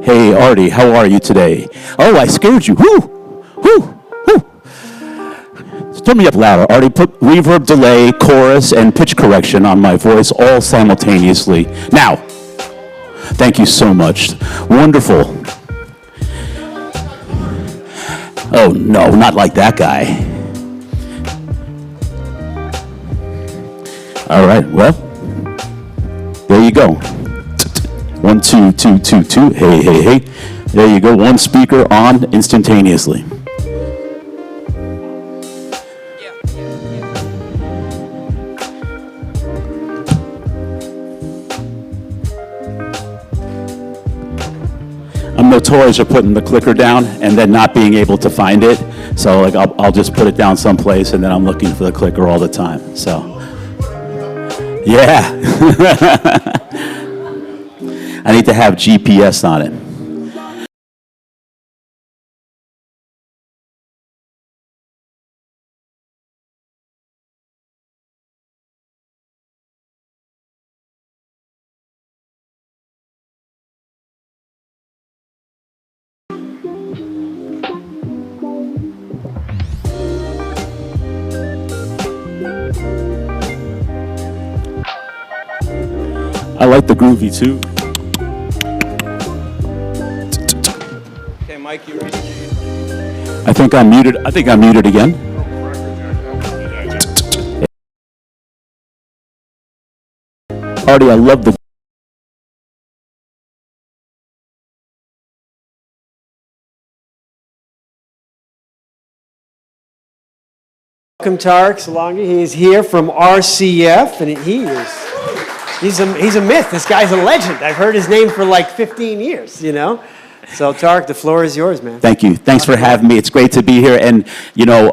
Hey, Artie, how are you today? Oh, I scared you. Whoo! Whoo! Whoo! Turn me up louder, Artie. Put reverb, delay, chorus, and pitch correction on my voice all simultaneously. Now, thank you so much. Wonderful. Oh, no, not like that guy. All right, well, there you go. 1, 2, 2, 2, 2. Hey, hey, hey. There you go. One speaker on instantaneously. I'm notorious for putting the clicker down and then not being able to find it. So like I'll just put it down someplace and then I'm looking for the clicker all the time. So yeah. I need to have GPS on it. I like the groovy too. Okay, Mike, you ready? I think I'm muted. I think I'm muted again. Artie, I love the. Welcome, Tarek Salangi. He is here from RCF, and he's a myth. This guy's a legend. I've heard his name for like 15 years, you know? So, Tarek, the floor is yours, man. Thank you. Thanks for having me. It's great to be here. And, you know,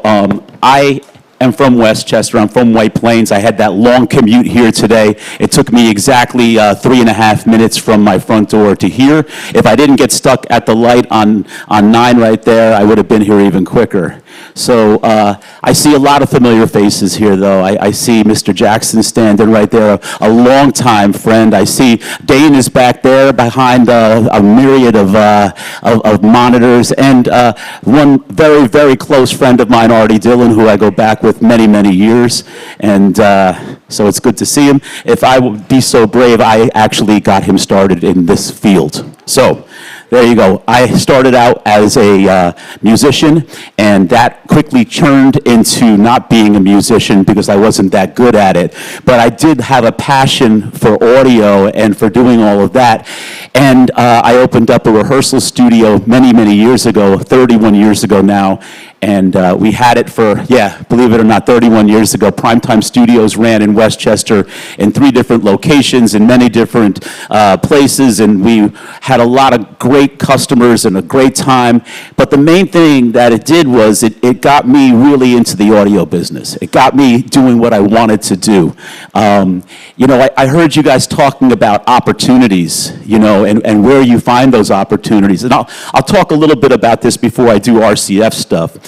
I am from Westchester. I'm from White Plains. I had that long commute here today. It took me exactly 3.5 minutes from my front door to here. If I didn't get stuck at the light on 9 right there, I would have been here even quicker. So I see a lot of familiar faces here, though. I see Mr. Jackson standing right there, a longtime friend. I see Dane is back there behind a myriad of monitors, and one very, very close friend of mine, Artie Dillon, who I go back with many, many years. And so it's good to see him. If I would be so brave, I actually got him started in this field. So there you go. I started out as a musician, and that quickly turned into not being a musician because I wasn't that good at it. But I did have a passion for audio and for doing all of that. And I opened up a rehearsal studio many, many years ago, 31 years ago now. And we had it for, yeah, believe it or not, 31 years ago. Primetime Studios ran in Westchester in 3 different locations in many different places. And we had a lot of great customers and a great time. But the main thing that it did was it got me really into the audio business. It got me doing what I wanted to do. You know, I heard you guys talking about opportunities, you know, and where you find those opportunities. And I'll talk a little bit about this before I do RCF stuff.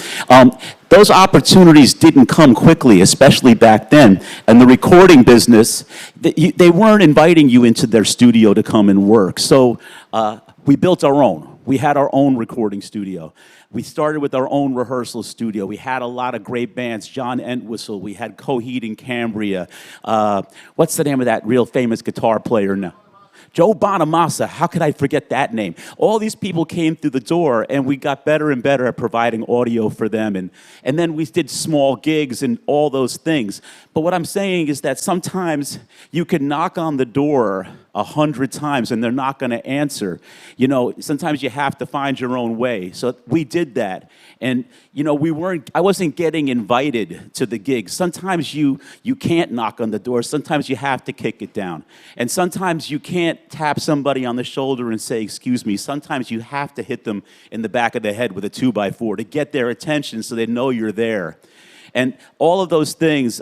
Those opportunities didn't come quickly, especially back then. And the recording business, they weren't inviting you into their studio to come and work. So we built our own. We had our own recording studio. We started with our own rehearsal studio. We had a lot of great bands, John Entwistle. We had Coheed and Cambria. What's the name of that real famous guitar player now? Joe Bonamassa, how could I forget that name? All these people came through the door, and we got better and better at providing audio for them. And then we did small gigs and all those things. But what I'm saying is that sometimes you can knock on the door 100 times and they're not going to answer. You know, sometimes you have to find your own way. So we did that. And, you know, I wasn't getting invited to the gigs. Sometimes you can't knock on the door. Sometimes you have to kick it down. And sometimes you can't tap somebody on the shoulder and say, excuse me. Sometimes you have to hit them in the back of the head with a 2x4 to get their attention so they know you're there. And all of those things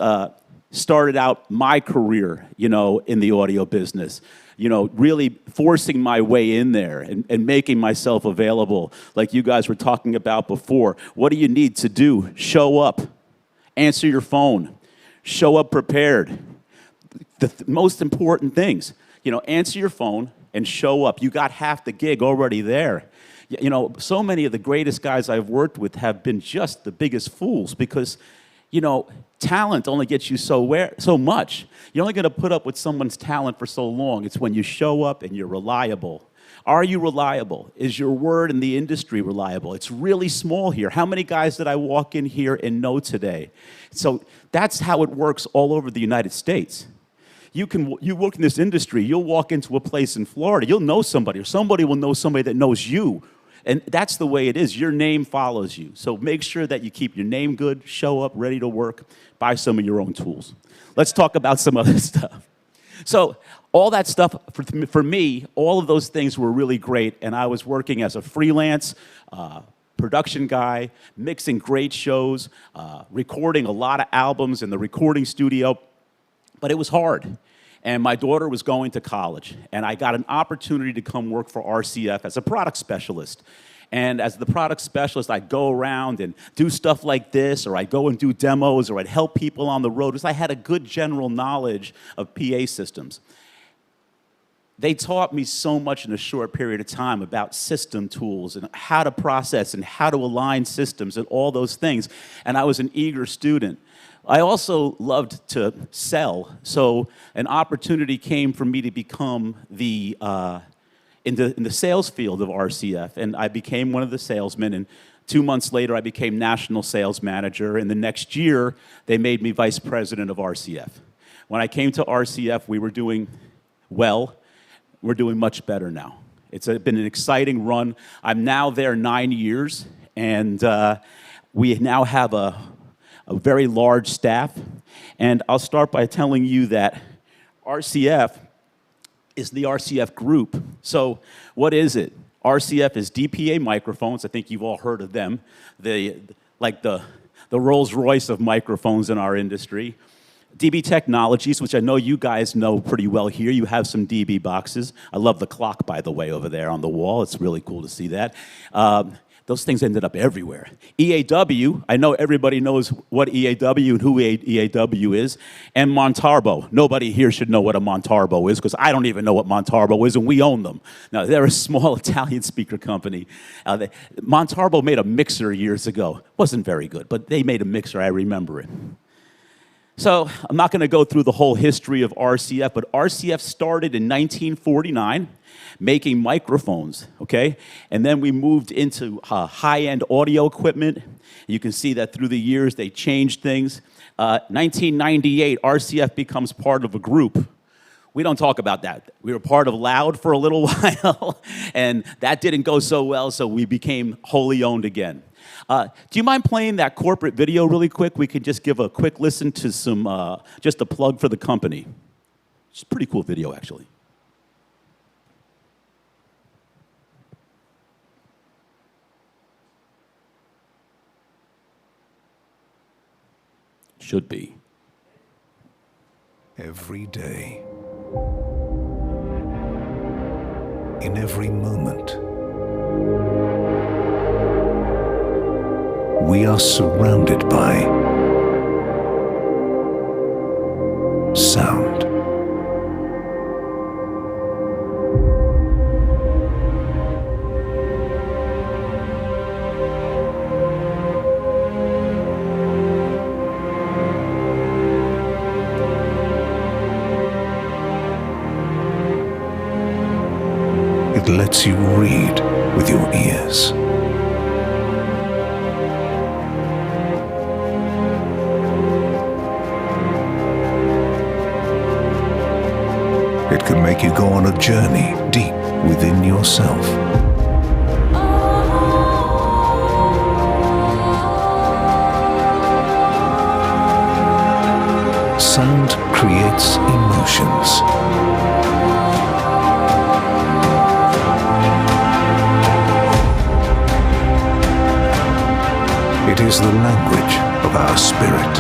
started out my career, in the audio business. Really forcing my way in there and making myself available, like you guys were talking about before. What do you need to do? Show up, answer your phone, show up prepared. The most important things, answer your phone and show up. You got half the gig already there. So many of the greatest guys I've worked with have been just the biggest fools because, talent only gets you so much. You're only going to put up with someone's talent for so long. It's when you show up and you're reliable. Are you reliable? Is your word in the industry reliable? It's really small here. How many guys did I walk in here and know today? So that's how it works all over the United States. You work in this industry, you'll walk into a place in Florida, you'll know somebody, or somebody will know somebody that knows you. And that's the way it is. Your name follows you. So make sure that you keep your name good, show up, ready to work, buy some of your own tools. Let's talk about some other stuff. So all that stuff, for me, all of those things were really great. And I was working as a freelance production guy, mixing great shows, recording a lot of albums in the recording studio. But it was hard. And my daughter was going to college, and I got an opportunity to come work for RCF as a product specialist. And as the product specialist, I'd go around and do stuff like this, or I'd go and do demos, or I'd help people on the road, because I had a good general knowledge of PA systems. They taught me so much in a short period of time about system tools and how to process and how to align systems and all those things, and I was an eager student. I also loved to sell, so an opportunity came for me to become in the sales field of RCF, and I became one of the salesmen, and 2 months later I became national sales manager, and the next year they made me vice president of RCF. When I came to RCF, we were doing well. We're doing much better now. It's been an exciting run. I'm now there 9 years, and we now have a very large staff. And I'll start by telling you that RCF is the RCF group. So what is it? RCF is DPA microphones. I think you've all heard of them. Like the Rolls-Royce of microphones in our industry. DB Technologies, which I know you guys know pretty well here. You have some DB boxes. I love the clock, by the way, over there on the wall. It's really cool to see that. Those things ended up everywhere. EAW, I know everybody knows what EAW and who EAW is. And Montalbo. Nobody here should know what a Montalbo is, because I don't even know what Montalbo is, and we own them. Now, they're a small Italian speaker company. Montalbo made a mixer years ago. Wasn't very good, but they made a mixer. I remember it. So I'm not going to go through the whole history of RCF, but RCF started in 1949 making microphones, okay? And then we moved into high-end audio equipment. You can see that through the years they changed things. 1998, RCF becomes part of a group. We don't talk about that. We were part of Loud for a little while, and that didn't go so well, so we became wholly owned again. Do you mind playing that corporate video really quick? We could just give a quick listen to some, just a plug for the company. It's a pretty cool video, actually. Should be. Every day, in every moment, we are surrounded by sound. It lets you read with your ears. It can make you go on a journey deep within yourself. Sound creates emotions. It is the language of our spirit.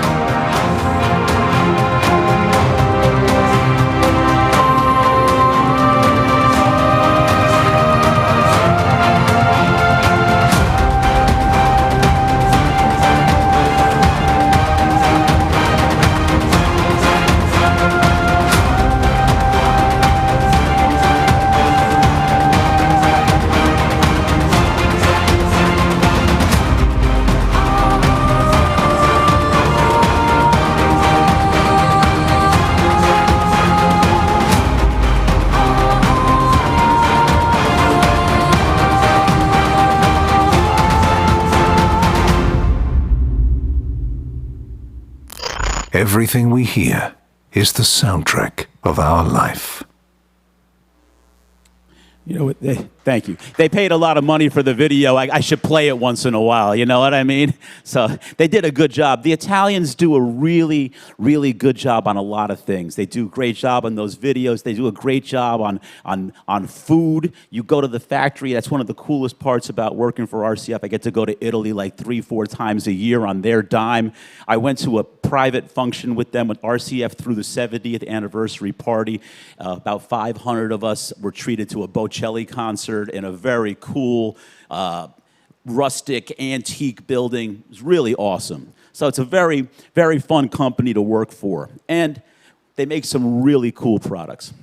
Everything we hear is the soundtrack of our life. You know, thank you. They paid a lot of money for the video. I should play it once in a while, you know what I mean? So they did a good job. The Italians do a really, really good job on a lot of things. They do a great job on those videos. They do a great job on food. You go to the factory. That's one of the coolest parts about working for RCF. I get to go to Italy like 3-4 times a year on their dime. I went to a private function with them with RCF through the 70th anniversary party. About 500 of us were treated to a Bocelli concert in a very cool, rustic, antique building. It was really awesome. So it's a very, very fun company to work for. And they make some really cool products.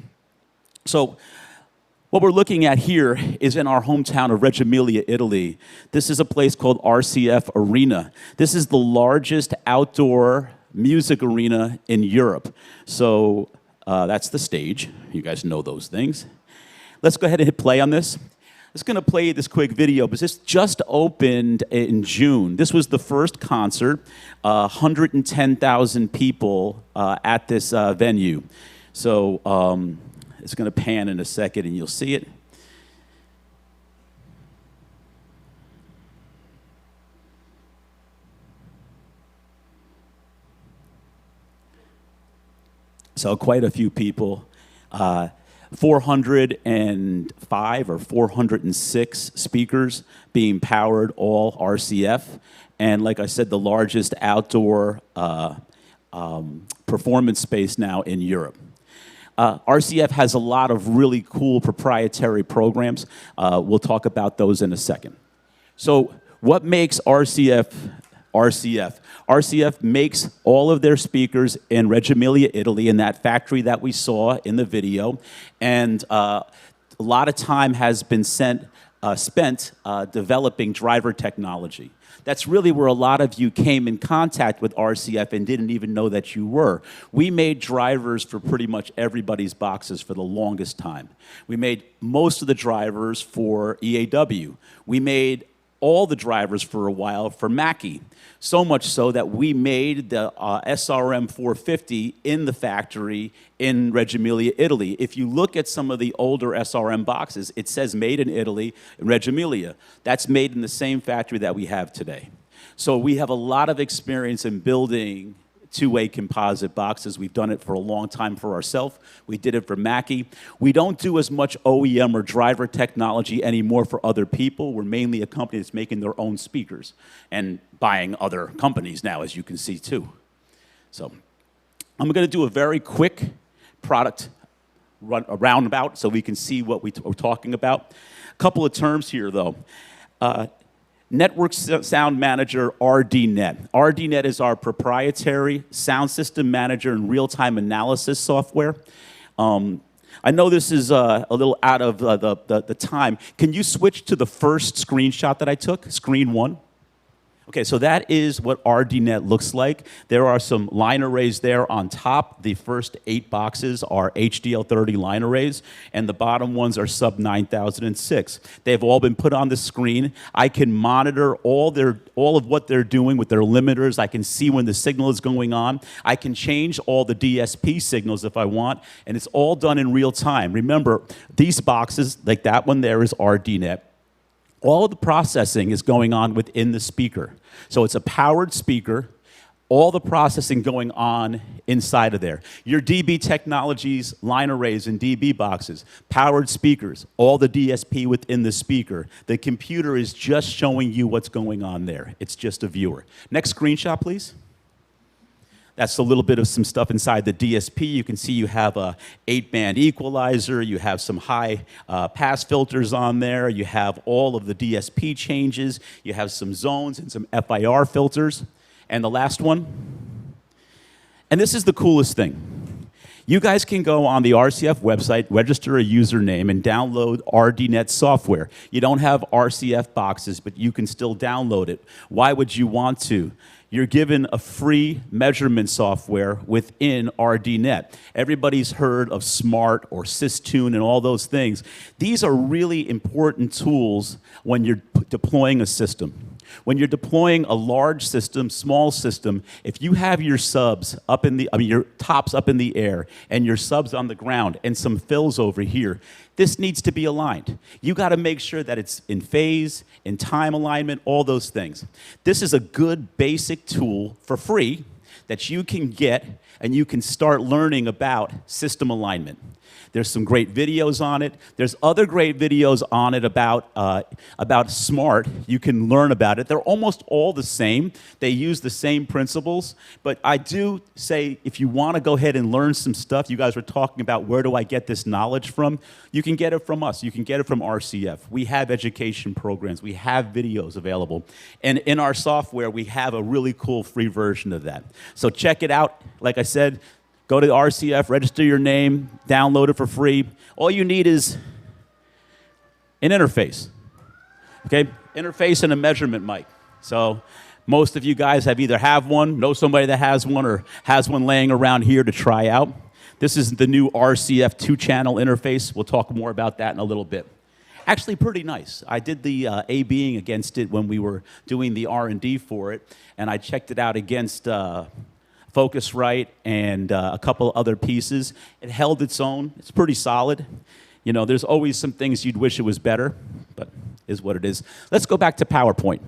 So what we're looking at here is in our hometown of Reggio Emilia, Italy. This is a place called RCF Arena. This is the largest outdoor music arena in Europe. So that's the stage. You guys know those things. Let's go ahead and hit play on this. I'm just going to play this quick video, but this just opened in June. This was the first concert, 110,000 people at this venue. So it's going to pan in a second, and you'll see it. So quite a few people. 405 or 406 speakers being powered, all RCF. And like I said, the largest outdoor performance space now in Europe. RCF has a lot of really cool proprietary programs. We'll talk about those in a second. So what makes RCF RCF? RCF makes all of their speakers in Reggio Emilia, Italy, in that factory that we saw in the video. And a lot of time has been spent developing driver technology. That's really where a lot of you came in contact with RCF and didn't even know that you were. We made drivers for pretty much everybody's boxes for the longest time. We made most of the drivers for EAW. We made all the drivers for a while for Mackie. So much so that we made the SRM 450 in the factory in Reggio Emilia, Italy. If you look at some of the older SRM boxes, it says made in Italy, in Reggio Emilia. That's made in the same factory that we have today. So we have a lot of experience in building two-way composite boxes. We've done it for a long time for ourselves. We did it for Mackie. We don't do as much OEM or driver technology anymore for other people. We're mainly a company that's making their own speakers and buying other companies now, as you can see too. So I'm going to do a very quick product roundabout so we can see what we're talking about. A couple of terms here though. Network Sound Manager, RDNET. RDNET is our proprietary sound system manager and real-time analysis software. I know this is a little out of the time. Can you switch to the first screenshot that I took, screen 1? Okay, so that is what RDNET looks like. There are some line arrays there on top. The first 8 boxes are HDL30 line arrays, and the bottom ones are sub 9006. They've all been put on the screen. I can monitor all of what they're doing with their limiters. I can see when the signal is going on. I can change all the DSP signals if I want, and it's all done in real time. Remember, these boxes, like that one there, is RDNET. All of the processing is going on within the speaker. So it's a powered speaker, all the processing going on inside of there. Your DB technologies, line arrays, and DB boxes, powered speakers, all the DSP within the speaker. The computer is just showing you what's going on there. It's just a viewer. Next screenshot, please. That's a little bit of some stuff inside the DSP. You can see you have a 8-band equalizer. You have some high pass filters on there. You have all of the DSP changes. You have some zones and some FIR filters. And the last one, and this is the coolest thing. You guys can go on the RCF website, register a username, and download RDNET software. You don't have RCF boxes, but you can still download it. Why would you want to? You're given a free measurement software within RDNET. Everybody's heard of SMART or Systune and all those things. These are really important tools when you're deploying a system. When you're deploying a large system, small system, if you have your subs up in the, your tops up in the air and your subs on the ground and some fills over here, this needs to be aligned. You got to make sure that it's in phase, in time alignment, all those things. This is a good basic tool for free that you can get and you can start learning about system alignment. There's some great videos on it. There's other great videos on it about smart. You can learn about it. They're almost all the same. They use the same principles. But I do say if you want to go ahead and learn some stuff, you guys were talking about where do I get this knowledge from? You can get it from us. You can get it from RCF. We have education programs. We have videos available. And in our software, we have a really cool free version of that. So check it out. Like I said, go to RCF, register your name, download it for free. All you need is an interface, okay? Interface and a measurement mic. So most of you guys either have one, know somebody that has one, or has one laying around here to try out. This is the new RCF 2-channel interface. We'll talk more about that in a little bit. Actually pretty nice. I did the A/Bing against it when we were doing the R&D for it, and I checked it out against Focusrite and a couple other pieces. It held its own. It's pretty solid. You know, there's always some things you'd wish it was better, but is what it is. Let's go back to PowerPoint.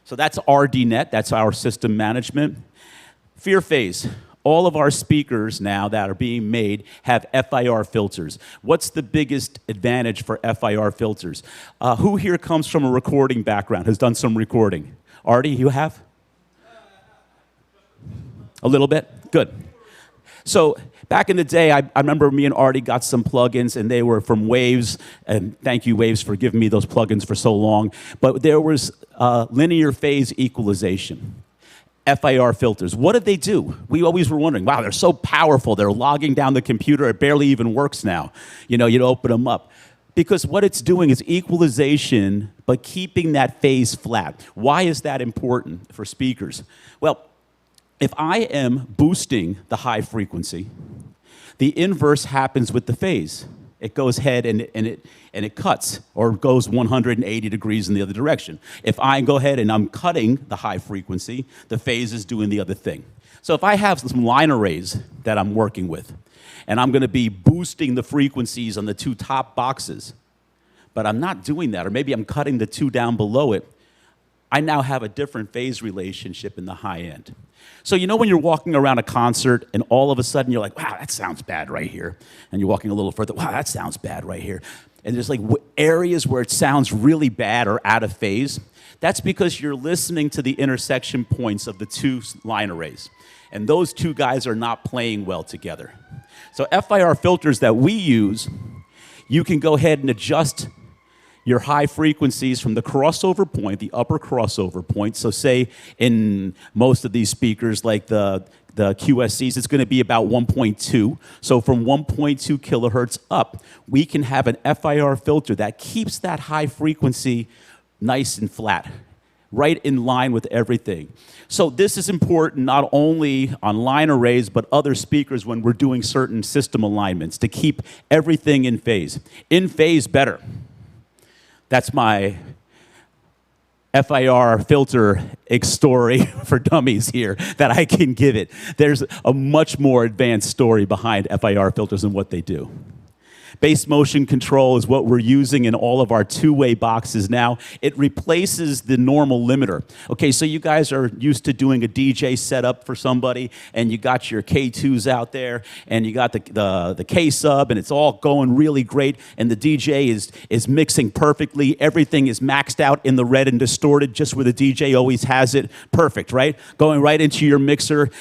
So that's RDNET. That's our system management. Fir phase. All of our speakers now that are being made have FIR filters. What's the biggest advantage for FIR filters? Who here comes from a recording background, has done some recording? Artie, you have? A little bit? Good. So back in the day, I remember me and Artie got some plugins, and they were from Waves, and thank you, Waves, for giving me those plugins for so long. But there was linear phase equalization, FIR filters. What did they do? We always were wondering, wow, they're so powerful. They're logging down the computer. It barely even works now. You know, you'd open them up. Because what it's doing is equalization, but keeping that phase flat. Why is that important for speakers? Well, if I am boosting the high frequency, the inverse happens with the phase. It goes ahead and it cuts, or goes 180 degrees in the other direction. If I go ahead and I'm cutting the high frequency, the phase is doing the other thing. So if I have some line arrays that I'm working with, and I'm going to be boosting the frequencies on the two top boxes, but I'm not doing that, or maybe I'm cutting the two down below it, I now have a different phase relationship in the high end. So you know when you're walking around a concert and all of a sudden you're like, wow, that sounds bad right here. And you're walking a little further, wow, that sounds bad right here. And there's like areas where it sounds really bad or out of phase. That's because you're listening to the intersection points of the two line arrays. And those two guys are not playing well together. So FIR filters that we use, you can go ahead and adjust your high frequencies from the crossover point, the upper crossover point. So say in most of these speakers, like the QSCs, it's going to be about 1.2. So from 1.2 kilohertz up, we can have an FIR filter that keeps that high frequency nice and flat, right in line with everything. So this is important not only on line arrays, but other speakers when we're doing certain system alignments to keep everything in phase. In phase better. That's my FIR filter story for dummies here that I can give it. There's a much more advanced story behind FIR filters and what they do. Base motion control is what we're using in all of our two-way boxes now. It replaces the normal limiter. Okay, so you guys are used to doing a DJ setup for somebody, and you got your K2s out there, and you got the K-sub, and it's all going really great, and the DJ is mixing perfectly. Everything is maxed out in the red and distorted, just where the DJ always has it. Perfect, right? Going right into your mixer,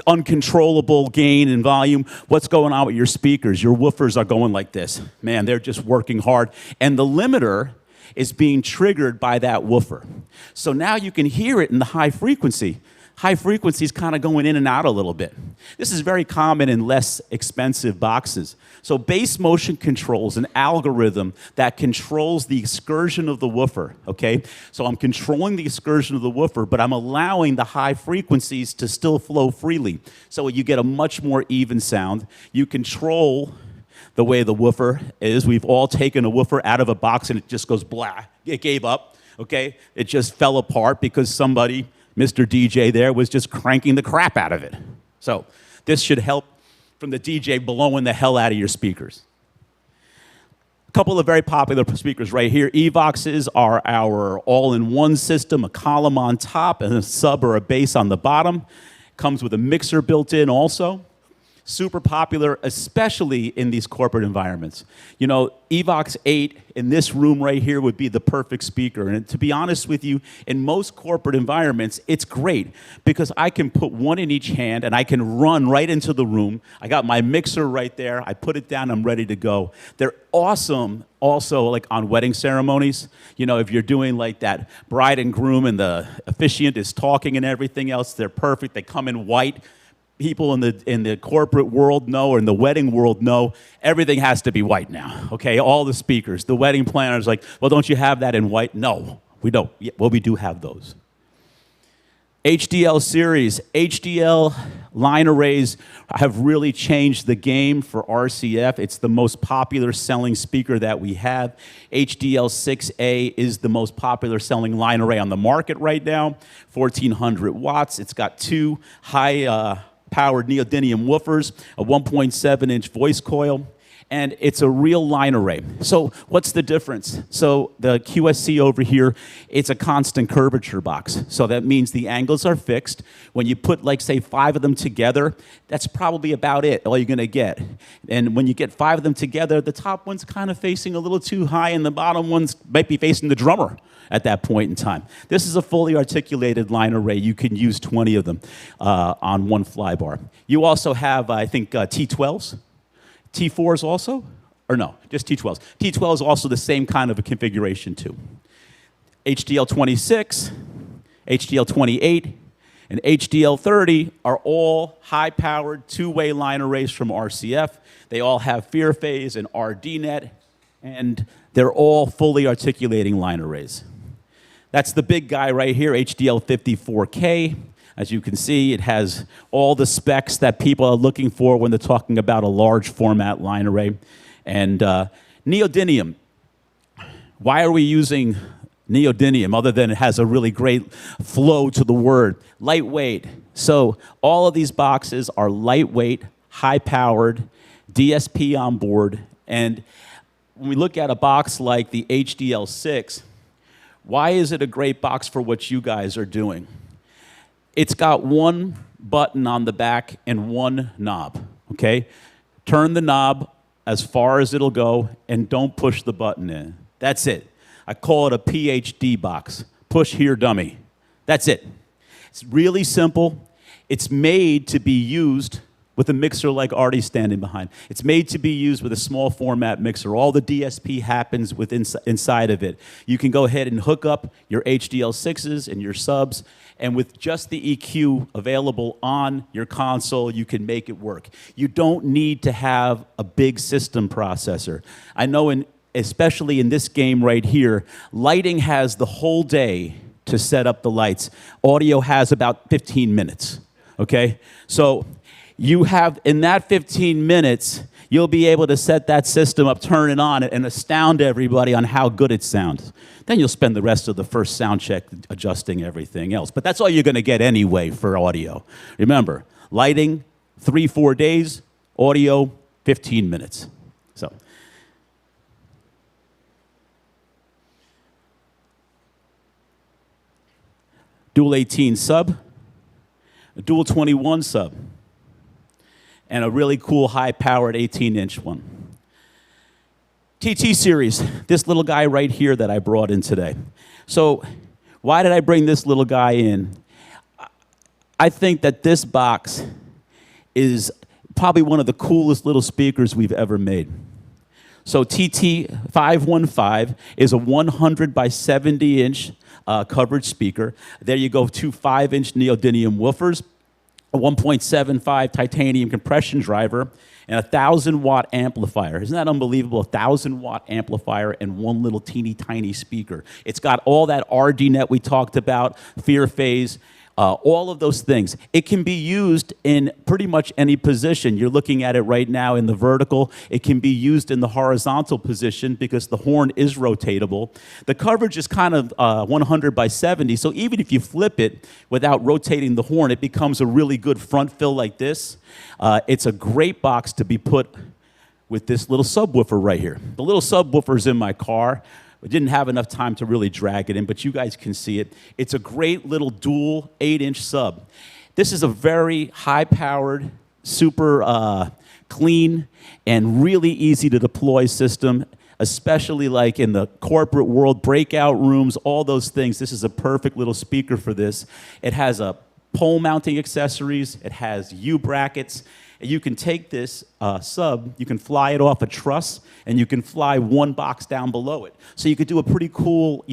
uncontrollable gain and volume. What's going on with your speakers? Your woofers are going like this. Man, they're just working hard. And the limiter is being triggered by that woofer. So now you can hear it in the high frequency. High frequency is kind of going in and out a little bit. This is very common in less expensive boxes. So base motion control is an algorithm that controls the excursion of the woofer, okay? So I'm controlling the excursion of the woofer, but I'm allowing the high frequencies to still flow freely. So you get a much more even sound. You control the way the woofer is. We've all taken a woofer out of a box and it just goes blah. It gave up. okay? It just fell apart because somebody, Mr. DJ there, was just cranking the crap out of it. So this should help from the DJ blowing the hell out of your speakers. A couple of very popular speakers right here. Evoxes are our all-in-one system, a column on top and a sub or a bass on the bottom. Comes with a mixer built in also. Super popular, especially in these corporate environments. You know, Evox 8 in this room right here would be the perfect speaker. And to be honest with you, in most corporate environments, it's great because I can put one in each hand and I can run right into the room. I got my mixer right there. I put it down, I'm ready to go. They're awesome also like on wedding ceremonies. You know, if you're doing like that bride and groom and the officiant is talking and everything else, they're perfect. They come in white. People in the corporate world know, or in the wedding world know, everything has to be white now, okay? All the speakers, the wedding planners, like, well, don't you have that in white? No, we don't. Yeah, well, we do have those. HDL series, HDL line arrays have really changed the game for RCF. It's the most popular selling speaker that we have. HDL 6A is the most popular selling line array on the market right now, 1400 watts. It's got two high powered neodymium woofers, a 1.7-inch voice coil, and it's a real line array. So what's the difference? So the QSC over here, it's a constant curvature box. So that means the angles are fixed. When you put, like, say, 5 of them together, that's probably about it, all you're gonna get. And when you get 5 of them together, the top one's kind of facing a little too high and the bottom one's might be facing the drummer at that point in time. This is a fully articulated line array. You can use 20 of them on one flybar. You also have, I think, T12s. T4s also? Or no, just T12s. T12 is also the same kind of a configuration too. HDL 26, HDL 28, and HDL 30 are all high-powered two-way line arrays from RCF. They all have Fir phase and RDNET, and they're all fully articulating line arrays. That's the big guy right here, HDL 54K. As you can see, it has all the specs that people are looking for when they're talking about a large format line array. And neodymium. Why are we using neodymium other than it has a really great flow to the word? Lightweight. So all of these boxes are lightweight, high-powered, DSP on board. And when we look at a box like the HDL6, why is it a great box for what you guys are doing? It's got one button on the back and one knob, okay? Turn the knob as far as it'll go and don't push the button in. That's it. I call it a PhD box. Push here, dummy. That's it. It's really simple. It's made to be used with a mixer like Artie's standing behind. It's made to be used with a small format mixer. All the DSP happens inside of it. You can go ahead and hook up your HDL6s and your subs, and with just the EQ available on your console, you can make it work. You don't need to have a big system processor. I know especially in this game right here, lighting has the whole day to set up the lights. Audio has about 15 minutes, okay? So you have, in that 15 minutes, you'll be able to set that system up, turn it on, and astound everybody on how good it sounds. Then you'll spend the rest of the first sound check adjusting everything else. But that's all you're going to get anyway for audio. Remember, lighting, 3-4 days, audio, 15 minutes. So, dual 18 sub, a dual 21 sub, and a really cool high-powered 18-inch one. TT series, this little guy right here that I brought in today. So why did I bring this little guy in? I think that this box is probably one of the coolest little speakers we've ever made. So TT515 is a 100 by 70-inch coverage speaker. There you go, 2 5-inch neodymium woofers, a 1.75 titanium compression driver, and a 1,000-watt amplifier. Isn't that unbelievable? A 1,000-watt amplifier and one little teeny tiny speaker. It's got all that RDNET we talked about, Fir phase, all of those things. It can be used in pretty much any position. You're looking at it right now in the vertical. It can be used in the horizontal position because the horn is rotatable. The coverage is kind of 100 by 70, so even if you flip it without rotating the horn, it becomes a really good front fill like this. It's a great box to be put with this little subwoofer right here. The little subwoofer's in my car. I didn't have enough time to really drag it in, but you guys can see it. It's a great little dual 8-inch sub. This is a very high-powered, super clean, and really easy to deploy system, especially like in the corporate world, breakout rooms, all those things. This is a perfect little speaker for this. It has a pole mounting accessories. It has U-brackets. You can take this sub, you can fly it off a truss, and you can fly one box down below it. So you could do a pretty cool,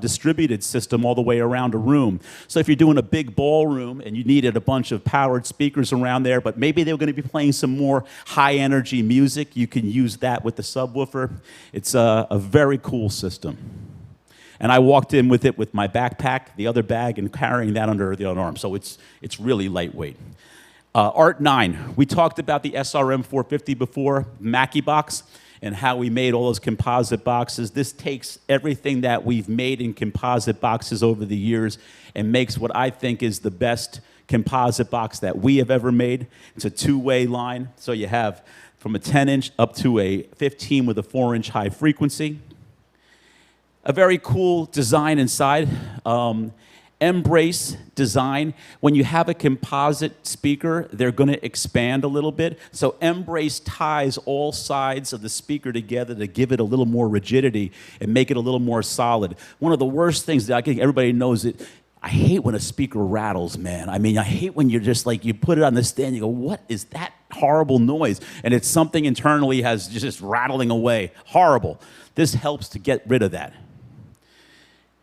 distributed system all the way around a room. So if you're doing a big ballroom and you needed a bunch of powered speakers around there, but maybe they were going to be playing some more high-energy music, you can use that with the subwoofer. It's a very cool system. And I walked in with it with my backpack, the other bag, and carrying that under the other arm. So it's really lightweight. Art9, we talked about the SRM 450 before, Mackie box, and how we made all those composite boxes. This takes everything that we've made in composite boxes over the years and makes what I think is the best composite box that we have ever made. It's a two-way line, so you have from a 10-inch up to a 15 with a 4-inch high frequency. A very cool design inside. Embrace design. When you have a composite speaker, they're going to expand a little bit. So Embrace ties all sides of the speaker together to give it a little more rigidity and make it a little more solid. One of the worst things that I think everybody knows it, I hate when a speaker rattles, man. I mean, I hate when you're just like, you put it on the stand, you go, what is that horrible noise? And it's something internally has just rattling away. Horrible. This helps to get rid of that.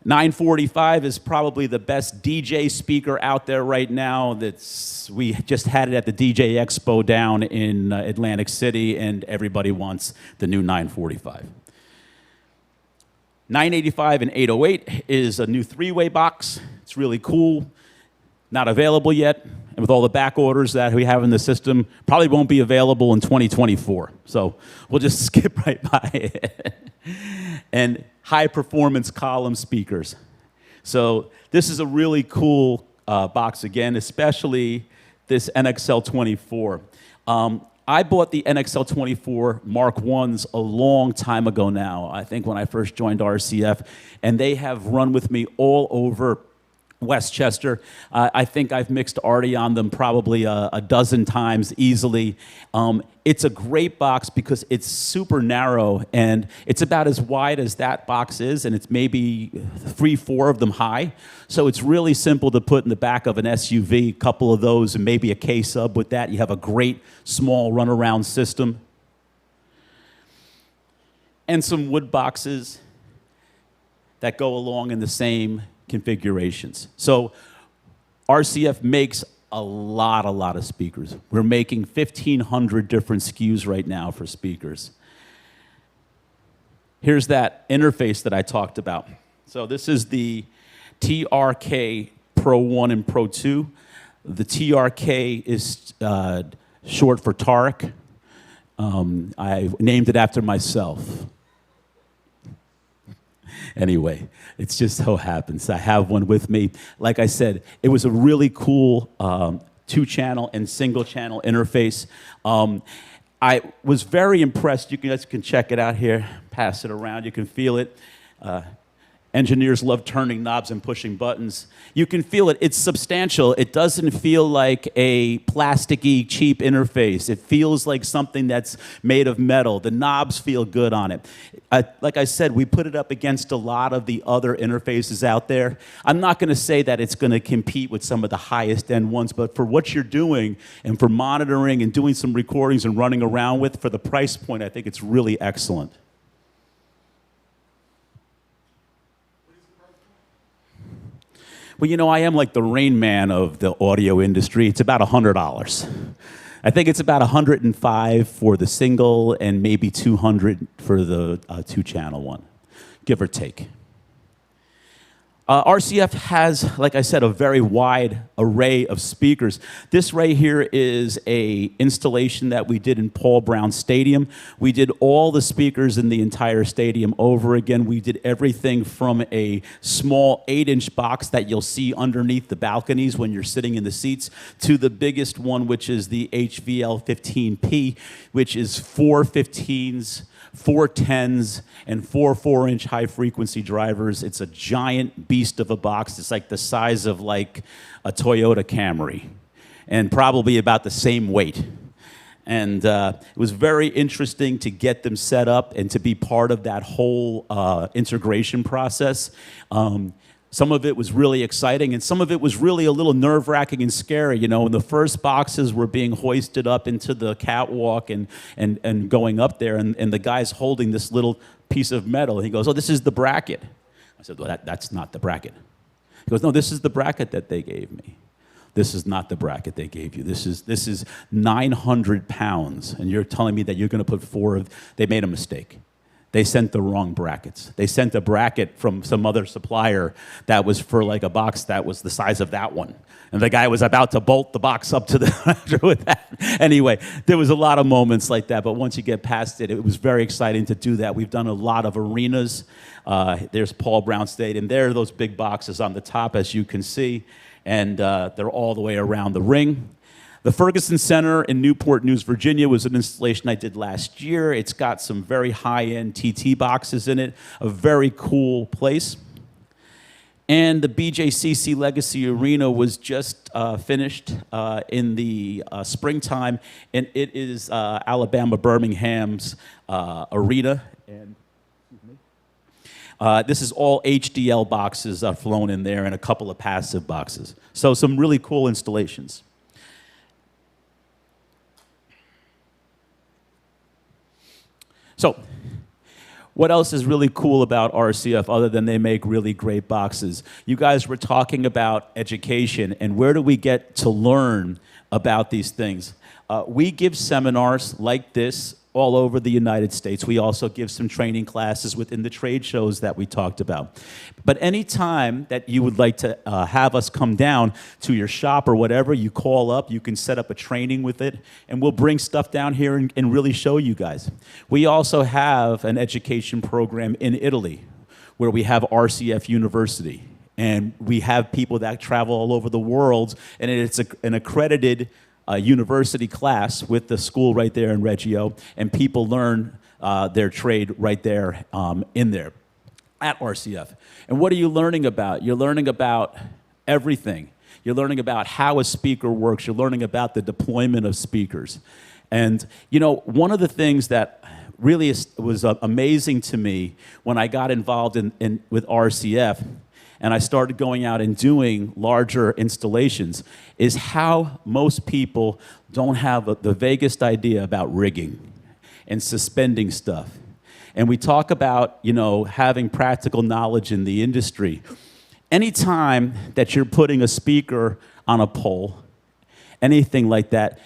945 is probably the best DJ speaker out there right now. We just had it at the DJ Expo down in Atlantic City, and everybody wants the new 945. 985 and 808 is a new three-way box. It's really cool. Not available yet. And with all the back orders that we have in the system, probably won't be available in 2024. So we'll just skip right by it. And high-performance column speakers. So this is a really cool box again, especially this NXL24. I bought the NXL24 Mark 1s a long time ago now, I think when I first joined RCF, and they have run with me all over Westchester. I think I've mixed Artie on them probably a dozen times easily. It's a great box because it's super narrow, and it's about as wide as that box is, and it's maybe 3-4 of them high. So it's really simple to put in the back of an SUV, a couple of those, and maybe a K-sub with that. You have a great small runaround system. And some wood boxes that go along in the same configurations. So RCF makes a lot of speakers. We're making 1,500 different SKUs right now for speakers. Here's that interface that I talked about. So this is the TRK Pro 1 and Pro 2. The TRK is short for Tarek. I named it after myself. Anyway, it just so happens I have one with me. Like I said, it was a really cool two-channel and single-channel interface. I was very impressed. You guys can check it out here. Pass it around. You can feel it. Engineers love turning knobs and pushing buttons. You can feel it. It's substantial. It doesn't feel like a plasticky, cheap interface. It feels like something that's made of metal. The knobs feel good on it. Like I said, we put it up against a lot of the other interfaces out there. I'm not going to say that it's going to compete with some of the highest end ones, but for what you're doing and for monitoring and doing some recordings and running around with, for the price point, I think it's really excellent. Well, you know, I am like the Rain Man of the audio industry. It's about $100. I think it's about $105 for the single and maybe $200 for the two-channel one, give or take. RCF has, like I said, a very wide array of speakers. This right here is a installation that we did in Paul Brown Stadium. We did all the speakers in the entire stadium over again. We did everything from a small 8-inch box that you'll see underneath the balconies when you're sitting in the seats to the biggest one, which is the HVL 15P, which is 4 15s, 4 10s, and 4 4-inch high-frequency drivers. It's a giant beast of a box. It's like the size of like a Toyota Camry, and probably about the same weight. And it was very interesting to get them set up and to be part of that whole integration process. Some of it was really exciting, and some of it was really a little nerve-wracking and scary. You know, when the first boxes were being hoisted up into the catwalk and going up there, and the guy's holding this little piece of metal. He goes, "Oh, this is the bracket." I said, "Well, that's not the bracket." He goes, "No, this is the bracket that they gave me." This is not the bracket they gave you. This is 900 pounds, and you're telling me that you're going to put 4 of... They made a mistake. They sent the wrong brackets. They sent a bracket from some other supplier that was for like a box that was the size of that one. And the guy was about to bolt the box up to the with that. Anyway, there was a lot of moments like that, but once you get past it, it was very exciting to do that. We've done a lot of arenas. There's Paul Brown Stadium. There are those big boxes on the top, as you can see, and they're all the way around the ring. The Ferguson Center in Newport News, Virginia was an installation I did last year. It's got some very high-end TT boxes in it, a very cool place. And the BJCC Legacy Arena was just finished in the springtime, and it is Alabama Birmingham's arena. And this is all HDL boxes flown in there and a couple of passive boxes. So some really cool installations. So, what else is really cool about RCF other than they make really great boxes? You guys were talking about education, and where do we get to learn about these things? We give seminars like this all over the United States. We also give some training classes within the trade shows that we talked about. But any time that you would like to have us come down to your shop or whatever, you call up, you can set up a training with it, and we'll bring stuff down here and really show you guys. We also have an education program in Italy where we have RCF University. And we have people that travel all over the world, and it's an accredited university class with the school right there in Reggio, and people learn their trade right there in there at RCF. And what are you learning about? You're learning about everything. You're learning about how a speaker works. You're learning about the deployment of speakers. And, you know, one of the things that really was amazing to me when I got involved with RCF and I started going out and doing larger installations, is how most people don't have the vaguest idea about rigging and suspending stuff. And we talk about, you know, having practical knowledge in the industry. Anytime that you're putting a speaker on a pole, anything like that,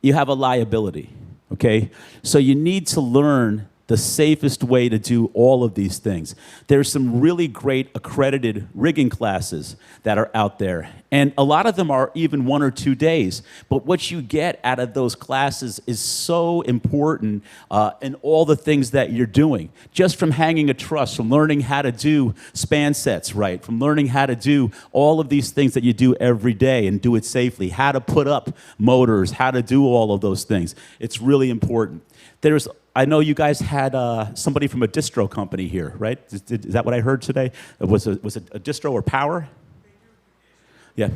you have a liability, okay? So you need to learn the safest way to do all of these things. There's some really great accredited rigging classes that are out there, and a lot of them are even 1 or 2 days. But what you get out of those classes is so important in all the things that you're doing. Just from hanging a truss, from learning how to do span sets right, from learning how to do all of these things that you do every day and do it safely, how to put up motors, how to do all of those things. It's really important. I know you guys had somebody from a distro company here, right? Is that what I heard today? Was it a distro or power? Yeah.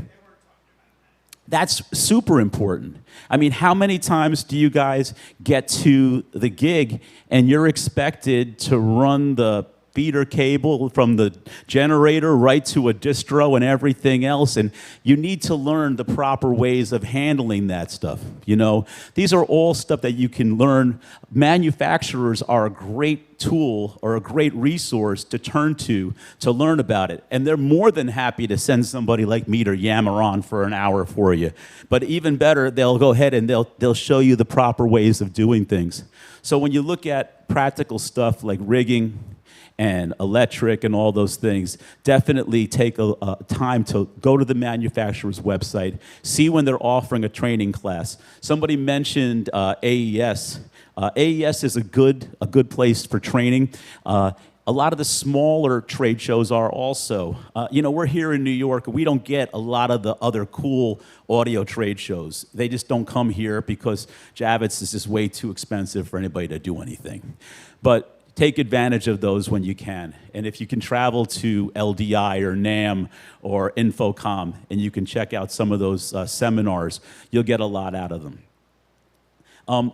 That's super important. I mean, how many times do you guys get to the gig and you're expected to run the feeder cable from the generator right to a distro and everything else, and you need to learn the proper ways of handling that stuff, you know? These are all stuff that you can learn. Manufacturers are a great tool or a great resource to turn to learn about it, and they're more than happy to send somebody like me to yammer on for an hour for you. But even better, they'll go ahead and they'll show you the proper ways of doing things. So when you look at practical stuff like rigging and electric and all those things, definitely take a time to go to the manufacturer's website, see when they're offering a training class. Somebody mentioned AES. AES is a good place for training. A lot of the smaller trade shows are also. We're here in New York. We don't get a lot of the other cool audio trade shows. They just don't come here because Javits is just way too expensive for anybody to do anything. But take advantage of those when you can. And if you can travel to LDI or NAM or Infocom and you can check out some of those seminars, you'll get a lot out of them. Let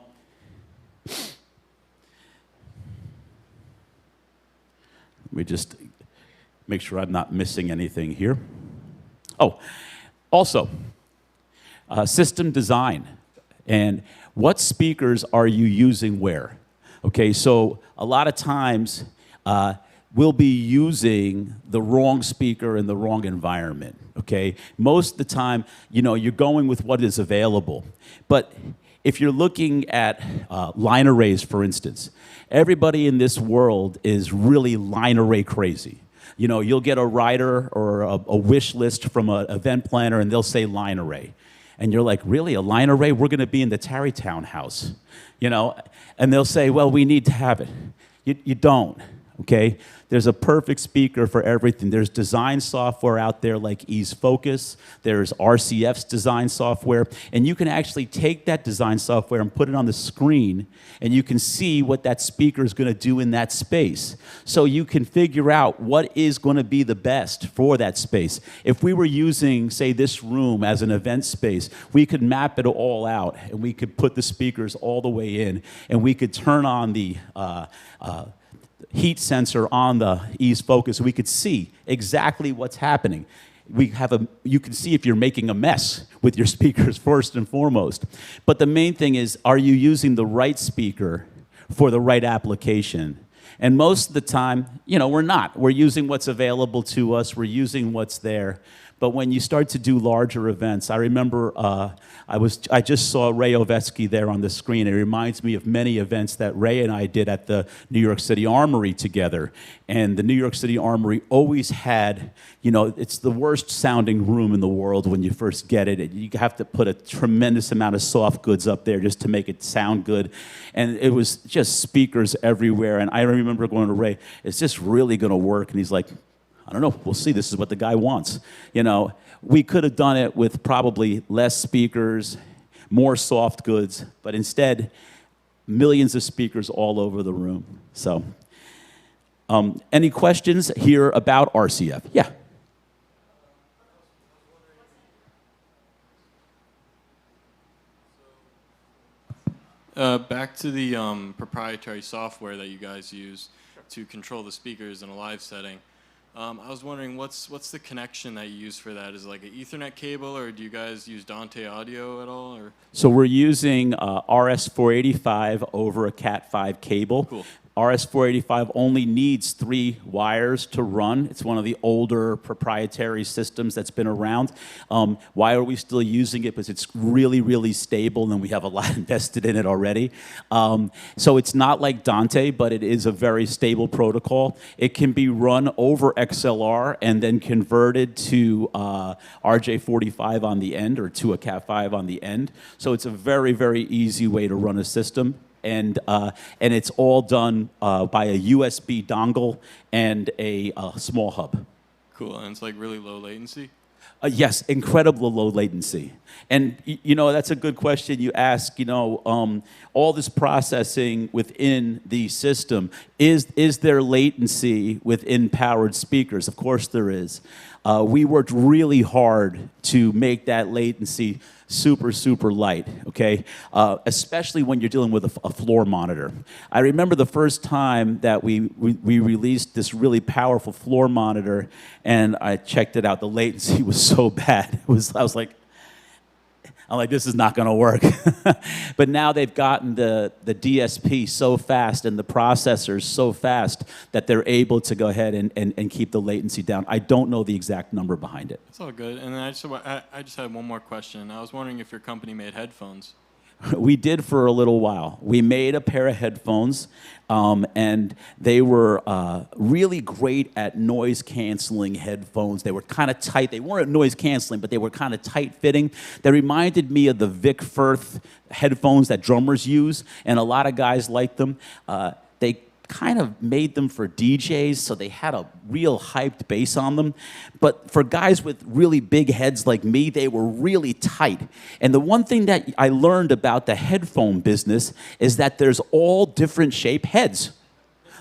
me just make sure I'm not missing anything here. Oh, also, system design. And what speakers are you using where? Okay, so a lot of times we'll be using the wrong speaker in the wrong environment, okay? Most of the time, you're going with what is available. But if you're looking at line arrays, for instance, everybody in this world is really line array crazy. You'll get a rider or a wish list from an event planner and they'll say line array. And you're like, really, a line array? We're going to be in the Tarrytown house, And they'll say, well, we need to have it. You don't, okay? There's a perfect speaker for everything. There's design software out there like Ease Focus. There's RCF's design software. And you can actually take that design software and put it on the screen, and you can see what that speaker is going to do in that space. So you can figure out what is going to be the best for that space. If we were using, say, this room as an event space, we could map it all out, and we could put the speakers all the way in, and we could turn on the heat sensor on the Ease Focus. We could see exactly what's happening. You can see if you're making a mess with your speakers first and foremost. But the main thing is, are you using the right speaker for the right application? And most of the time, we're not. We're using what's available to us. We're using what's there. But when you start to do larger events, I remember I just saw Ray Ovetsky there on the screen. It reminds me of many events that Ray and I did at the New York City Armory together. And the New York City Armory always had, it's the worst sounding room in the world when you first get it. You have to put a tremendous amount of soft goods up there just to make it sound good. And it was just speakers everywhere. And I remember going to Ray, is this really going to work? And he's like, I don't know, we'll see. This is what the guy wants. We could have done it with probably less speakers, more soft goods, but instead, millions of speakers all over the room. So, any questions here about RCF? Yeah. Back to the proprietary software that you guys use to control the speakers in a live setting. I was wondering, what's the connection that you use for that? Is it like an Ethernet cable, or do you guys use Dante audio at all? Or? So we're using RS485 over a Cat5 cable. Cool. RS485 only needs 3 wires to run. It's one of the older proprietary systems that's been around. Why are we still using it? Because it's really, really stable, and we have a lot invested in it already. So it's not like Dante, but it is a very stable protocol. It can be run over XLR and then converted to RJ45 on the end, or to a Cat5 on the end. So it's a very, very easy way to run a system. And it's all done by a USB dongle and a small hub. Cool, and it's like really low latency? Yes, incredible low latency. And that's a good question you ask. All this processing within the system, is there latency within powered speakers? Of course there is. We worked really hard to make that latency super, super light, okay? Especially when you're dealing with a floor monitor. I remember the first time that we released this really powerful floor monitor, and I checked it out. The latency was so bad. I was like, this is not going to work. But now they've gotten the DSP so fast and the processors so fast that they're able to go ahead and keep the latency down. I don't know the exact number behind it. It's all good. And then I just had one more question. I was wondering if your company made headphones. We did for a little while. We made a pair of headphones, and they were really great at noise-canceling headphones. They were kind of tight. They weren't noise-canceling, but they were kind of tight-fitting. They reminded me of the Vic Firth headphones that drummers use, and a lot of guys liked them. They kind of made them for DJs, so they had a real hyped bass on them. But for guys with really big heads like me, they were really tight. And the one thing that I learned about the headphone business is that there's all different shape heads.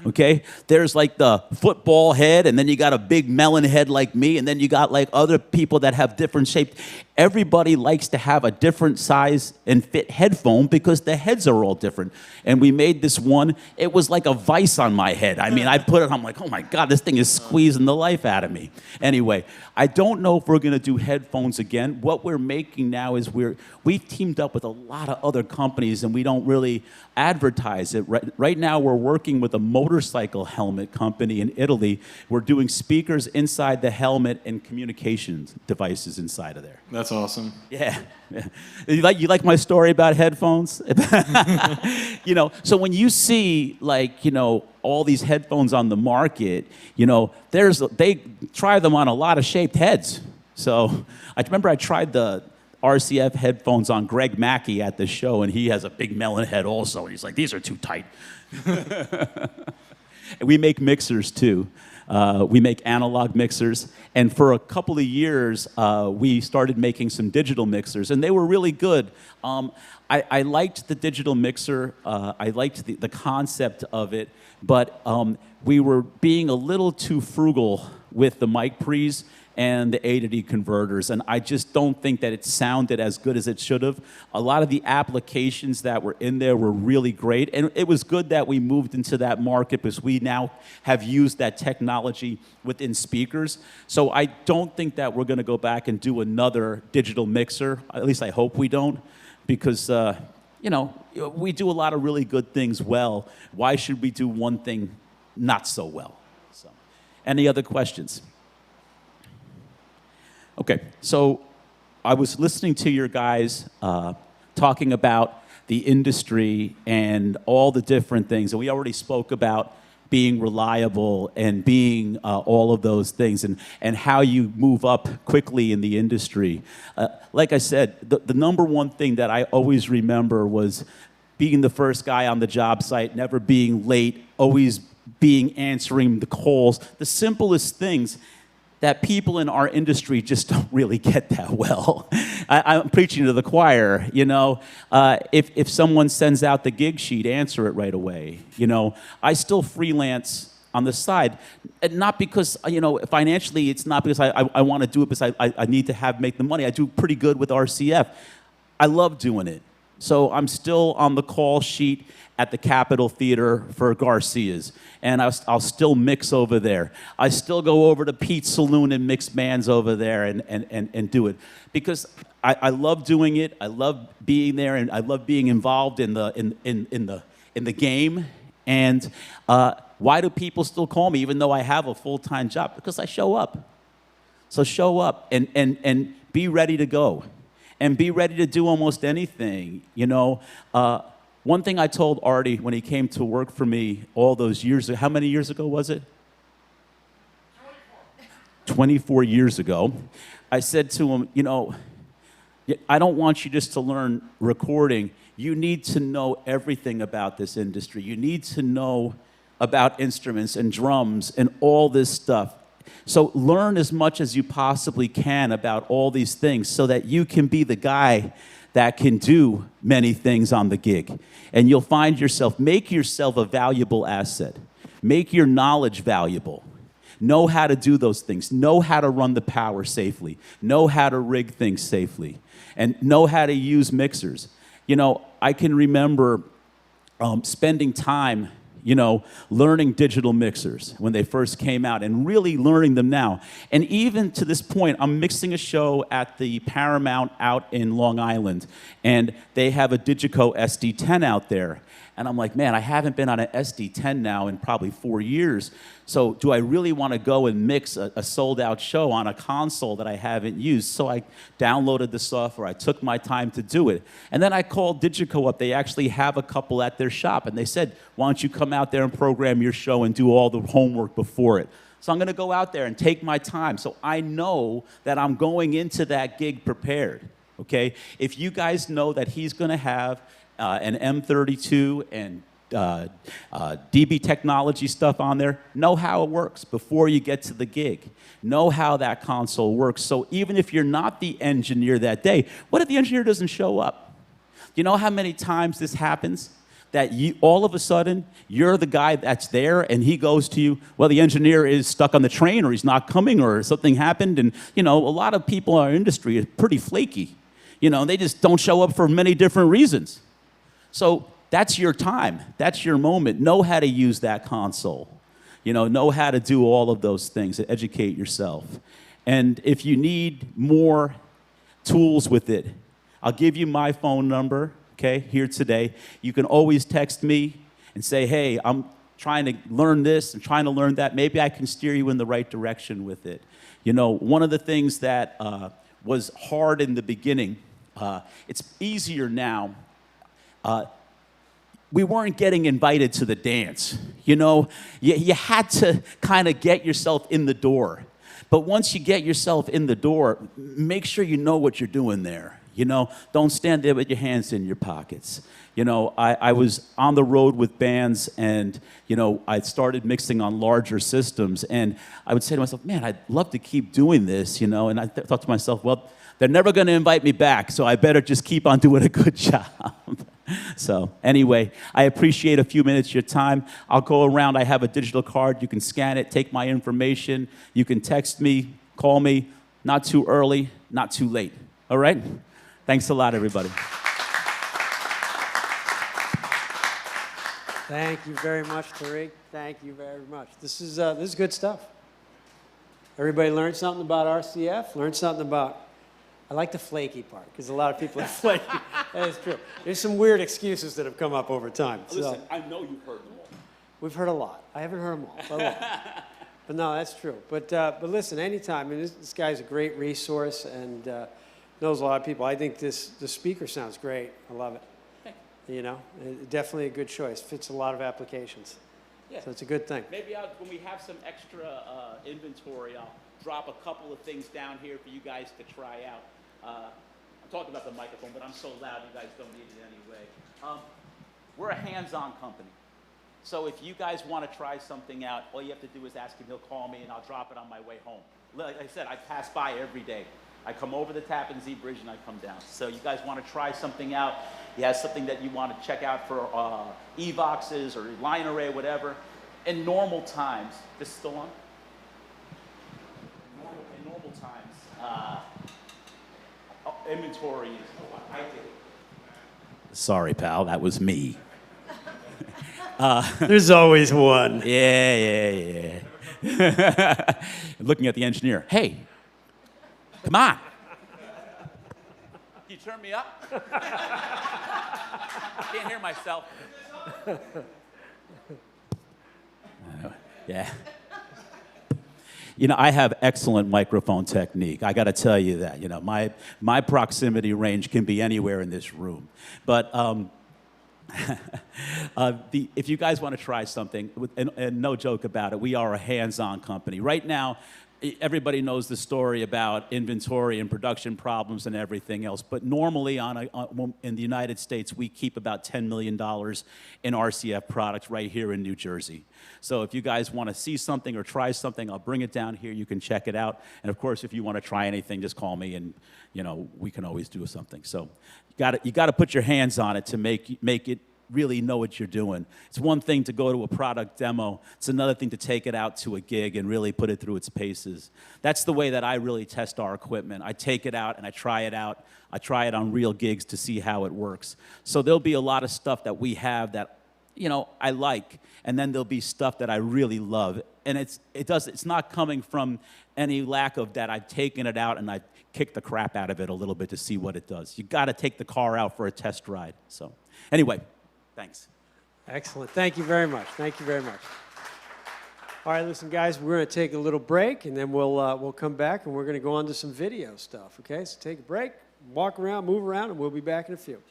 Okay? There's like the football head, and then you got a big melon head like me, and then you got like other people that have different shapes. Everybody likes to have a different size and fit headphone because the heads are all different. And we made this one. It was like a vice on my head. I mean, I put it, I'm like, oh my God, this thing is squeezing the life out of me. Anyway, I don't know if we're going to do headphones again. What we're making now is we've teamed up with a lot of other companies, and we don't really advertise it. Right now, we're working with a motorcycle helmet company in Italy. We're doing speakers inside the helmet and communications devices inside of there. That's awesome. Yeah. You like my story about headphones? You know, so when you see like, you know, all these headphones on the market, you know, they try them on a lot of shaped heads. So I remember I tried the RCF headphones on Greg Mackey at the show, and he has a big melon head also. And he's like, these are too tight. And we make mixers too. We make analog mixers, and for a couple of years, we started making some digital mixers, and they were really good. I liked the digital mixer. I liked the concept of it, but we were being a little too frugal with the mic pre's and the A to D converters, and I just don't think that it sounded as good as it should have. A lot of the applications that were in there were really great, and it was good that we moved into that market because we now have used that technology within speakers. So I don't think that we're gonna go back and do another digital mixer. At least I hope we don't, because you know, we do a lot of really good things well. Why should we do one thing not so well? So, any other questions? Okay, so I was listening to your guys talking about the industry and all the different things, and we already spoke about being reliable and being all of those things, and how you move up quickly in the industry. Like I said, the number one thing that I always remember was being the first guy on the job site, never being late, always answering the calls, the simplest things that people in our industry just don't really get that well. I'm preaching to the choir, you know. If someone sends out the gig sheet, answer it right away. You know, I still freelance on the side, and not because, you know, financially, it's not because I want to do it because I need to make the money. I do pretty good with RCF. I love doing it. So I'm still on the call sheet at the Capitol Theater for Garcia's, and I'll still mix over there. I still go over to Pete's Saloon and mix bands over there and do it, because I love doing it. I love being there, and I love being involved in the game. And why do people still call me even though I have a full-time job? Because I show up. So show up and be ready to go. And be ready to do almost anything, you know. One thing I told Artie when he came to work for me all those years ago, how many years ago was it? 24 years ago. I said to him, you know, I don't want you just to learn recording. You need to know everything about this industry. You need to know about instruments and drums and all this stuff. So learn as much as you possibly can about all these things so that you can be the guy that can do many things on the gig. And you'll find yourself, make yourself a valuable asset. Make your knowledge valuable. Know how to do those things. Know how to run the power safely. Know how to rig things safely. And know how to use mixers. You know, I can remember spending time, you know, learning digital mixers when they first came out and really learning them now. And even to this point, I'm mixing a show at the Paramount out in Long Island, and they have a Digico SD10 out there. And I'm like, man, I haven't been on an SD10 now in probably 4 years. So do I really want to go and mix a sold-out show on a console that I haven't used? So I downloaded the software. I took my time to do it. And then I called Digico up. They actually have a couple at their shop. And they said, why don't you come out there and program your show and do all the homework before it? So I'm going to go out there and take my time so I know that I'm going into that gig prepared, okay? If you guys know that he's going to have an M32 and DB technology stuff on there, know how it works before you get to the gig. Know how that console works. So even if you're not the engineer that day, what if the engineer doesn't show up? You know how many times this happens? That you, all of a sudden, you're the guy that's there, and he goes to you, well, the engineer is stuck on the train, or he's not coming, or something happened. And, you know, a lot of people in our industry are pretty flaky. You know, they just don't show up for many different reasons. So that's your time. That's your moment. Know how to use that console. You know how to do all of those things. Educate yourself. And if you need more tools with it, I'll give you my phone number, okay, here today. You can always text me and say, hey, I'm trying to learn this and trying to learn that. Maybe I can steer you in the right direction with it. You know, one of the things that was hard in the beginning, it's easier now. We weren't getting invited to the dance. You know, you had to kind of get yourself in the door. But once you get yourself in the door, make sure you know what you're doing there. You know, don't stand there with your hands in your pockets. You know, I was on the road with bands, and, you know, I started mixing on larger systems, and I would say to myself, man, I'd love to keep doing this, you know, and I thought to myself, well, they're never going to invite me back, so I better just keep on doing a good job. So anyway, I appreciate a few minutes of your time. I'll go around. I have a digital card. You can scan it, take my information. You can text me, call me. Not too early, not too late. All right? Thanks a lot, everybody. Thank you very much, Tariq. Thank you very much. This is good stuff. Everybody learned something about RCF, learned something about, I like the flaky part, because a lot of people are flaky. That is true. There's some weird excuses that have come up over time. Listen, I know you've heard them all. We've heard a lot. I haven't heard them all, but a lot. But no, that's true. But listen, anytime, I mean, this guy's a great resource and knows a lot of people. I think the speaker sounds great. I love it. You know, definitely a good choice. Fits a lot of applications. Yeah. So it's a good thing. Maybe when we have some extra inventory, I'll drop a couple of things down here for you guys to try out. I'm talking about the microphone, but I'm so loud you guys don't need it anyway. We're a hands-on company. So if you guys want to try something out, all you have to do is ask him. He'll call me, and I'll drop it on my way home. Like I said, I pass by every day. I come over the Tappan Zee Bridge, and I come down. So you guys want to try something out, you have something that you want to check out for Evoxes or line array, whatever. In normal times, this is still on? In normal times, inventory is, I did it. Sorry, pal, that was me. There's always one. Yeah. Looking at the engineer. Hey, come on. Can you turn me up? I can't hear myself. Yeah. You know, I have excellent microphone technique. I got to tell you that. You know, my proximity range can be anywhere in this room. But if you guys want to try something, and no joke about it, we are a hands-on company. Right now, everybody knows the story about inventory and production problems and everything else. But normally in the United States, we keep about $10 million in RCF products right here in New Jersey. So if you guys want to see something or try something, I'll bring it down here. You can check it out. And of course, if you want to try anything, just call me, and you know we can always do something. So you got to put your hands on it to make it really know what you're doing. It's one thing to go to a product demo. It's another thing to take it out to a gig and really put it through its paces. That's the way that I really test our equipment. I take it out and I try it out. I try it on real gigs to see how it works. So there'll be a lot of stuff that we have that, you know, I like, and then there'll be stuff that I really love. And it's not coming from any lack of that. I've taken it out and I've kicked the crap out of it a little bit to see what it does. You got to take the car out for a test ride. So anyway. Thanks. Excellent. Thank you very much. Thank you very much. All right, listen, guys, we're going to take a little break, and then we'll come back, and we're going to go on to some video stuff, okay? So take a break, walk around, move around, and we'll be back in a few.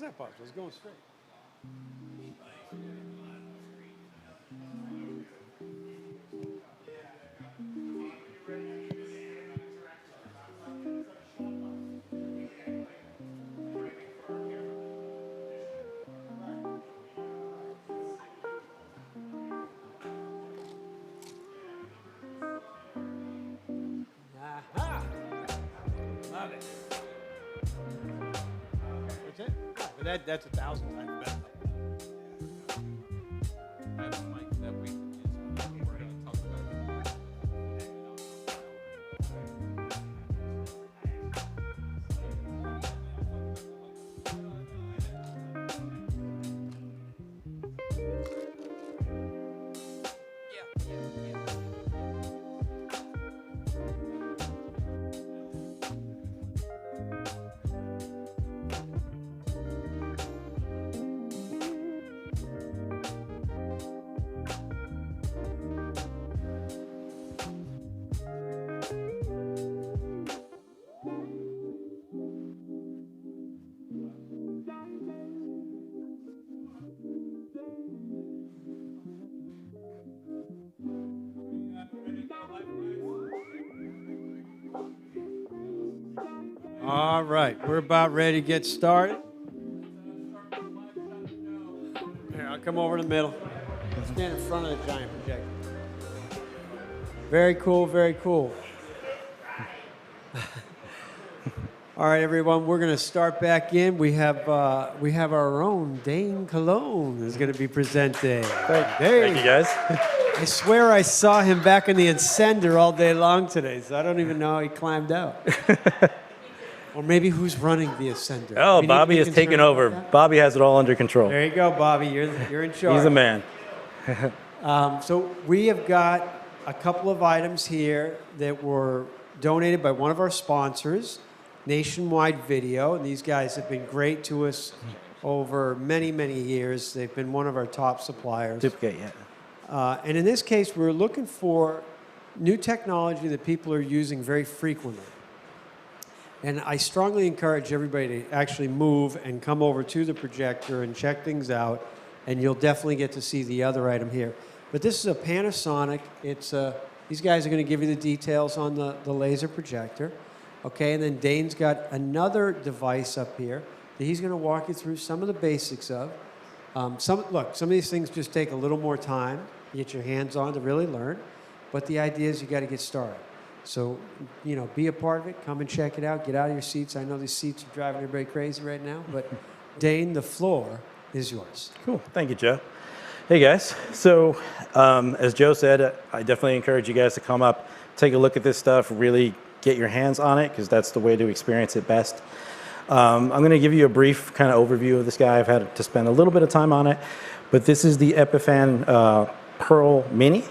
How's that possible? It's going straight. Aha! Love it. That's it? Yeah, but that's 1,000 times better. That's Mike that we we're going to talk about. All right, we're about ready to get started. Here, I'll come over to the middle. Stand in front of the giant projector. Very cool, very cool. All right, everyone, we're going to start back in. We have our own Dane Cologne is going to be presenting. Thank you, guys. I swear I saw him back in the Ascender all day long today, so I don't even know how he climbed out. Or maybe who's running the Ascender. Oh, We need to Bobby be is taking concerned over. about that? Bobby has it all under control. There you go, Bobby. You're in charge. He's a man. So we have got a couple of items here that were donated by one of our sponsors, Nationwide Video. And these guys have been great to us over many, many years. They've been one of our top suppliers. Duplicate, yeah. And in this case, we're looking for new technology that people are using very frequently. And I strongly encourage everybody to actually move and come over to the projector and check things out, and you'll definitely get to see the other item here. But this is a Panasonic. These guys are going to give you the details on the laser projector. Okay, and then Dane's got another device up here that he's going to walk you through some of the basics of. Some of these things just take a little more time to get your hands on to really learn, but the idea is you got to get started. So, be a part of it. Come and check it out. Get out of your seats. I know these seats are driving everybody crazy right now, but Dane, the floor is yours. Cool. Thank you, Joe. Hey, guys. So, as Joe said, I definitely encourage you guys to come up, take a look at this stuff, really get your hands on it, because that's the way to experience it best. I'm going to give you a brief kind of overview of this guy. I've had to spend a little bit of time on it, but this is the Epiphan Pearl Mini.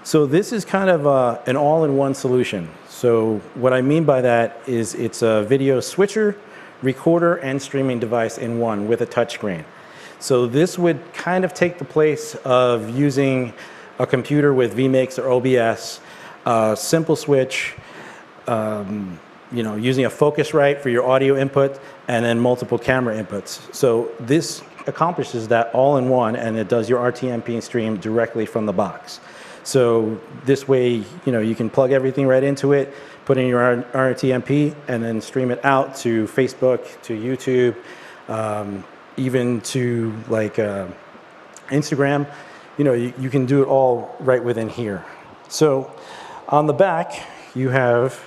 So this is kind of an all-in-one solution. So what I mean by that is it's a video switcher, recorder, and streaming device in one with a touchscreen. So this would kind of take the place of using a computer with vMix or OBS, simple switch, using a Focusrite for your audio input, and then multiple camera inputs. So this accomplishes that all in one, and it does your RTMP stream directly from the box. So this way, you can plug everything right into it, put in your RTMP, and then stream it out to Facebook, to YouTube, even to like Instagram. You can do it all right within here. So on the back, you have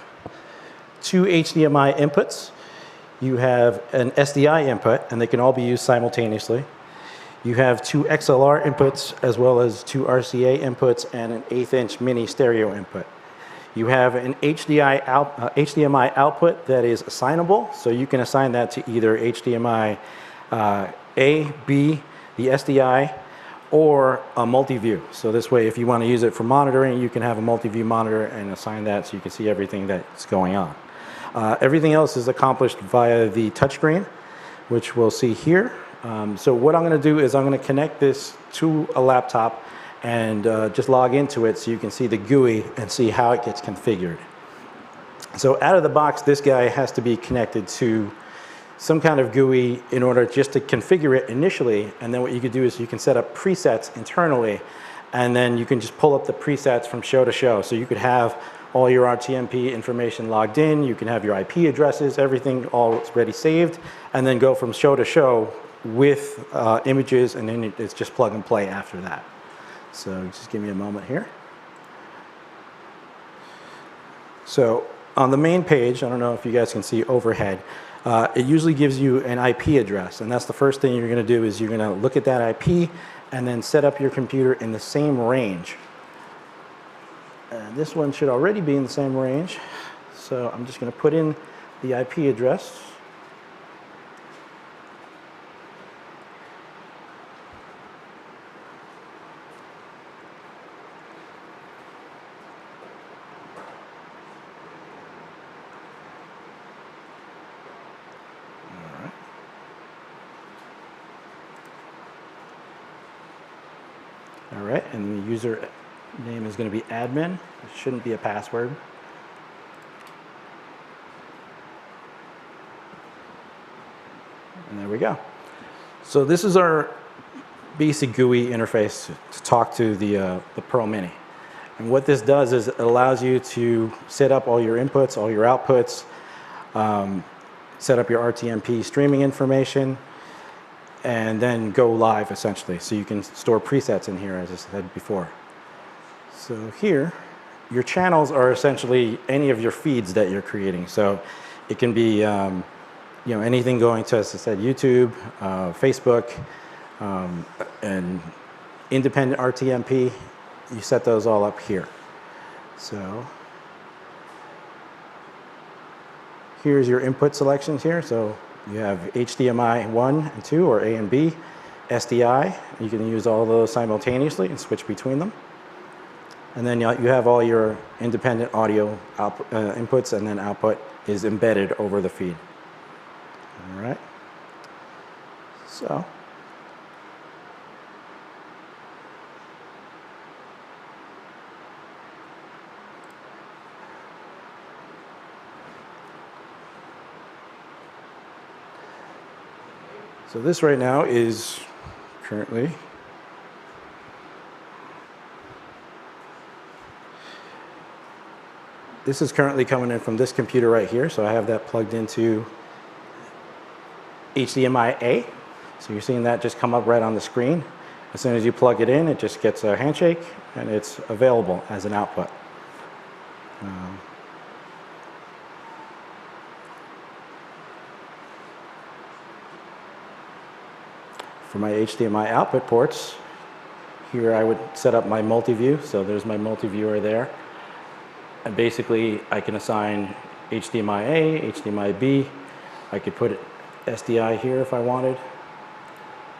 two HDMI inputs. You have an SDI input, and they can all be used simultaneously. You have two XLR inputs, as well as two RCA inputs and an 1/8" mini stereo input. You have an HDMI output that is assignable, so you can assign that to either HDMI A, B, the SDI, or a multi-view. So this way, if you want to use it for monitoring, you can have a multi-view monitor and assign that so you can see everything that's going on. Everything else is accomplished via the touchscreen, which we'll see here. So what I'm going to do is I'm going to connect this to a laptop and just log into it so you can see the GUI and see how it gets configured. So out of the box, this guy has to be connected to some kind of GUI in order just to configure it initially. And then what you could do is you can set up presets internally, and then you can just pull up the presets from show to show. So you could have all your RTMP information logged in, you can have your IP addresses, everything already saved, and then go from show to show with images, and then it's just plug and play after that. So just give me a moment here. So on the main page, I don't know if you guys can see overhead, it usually gives you an IP address, and that's the first thing you're going to do is you're going to look at that IP and then set up your computer in the same range. And this one should already be in the same range, so I'm just going to put in the IP address. All right, and the user name is going to be admin. It shouldn't be a password. And there we go. So this is our basic GUI interface to talk to the Pro Mini. And what this does is it allows you to set up all your inputs, all your outputs, set up your RTMP streaming information, and then go live essentially. So you can store presets in here, as I said before. So here, your channels are essentially any of your feeds that you're creating. So it can be anything going to, as I said, YouTube, Facebook, and independent RTMP. You set those all up here. So here's your input selections here. So you have HDMI 1 and 2, or A and B, SDI. You can use all those simultaneously and switch between them. And then you have all your independent audio inputs, and then output is embedded over the feed. All right. So this right now is currently coming in from this computer right here. So I have that plugged into HDMI A. So you're seeing that just come up right on the screen. As soon as you plug it in, it just gets a handshake and it's available as an output. For my HDMI output ports, here I would set up my multi-view. So there's my multi-viewer there. And basically, I can assign HDMI A, HDMI B. I could put SDI here if I wanted.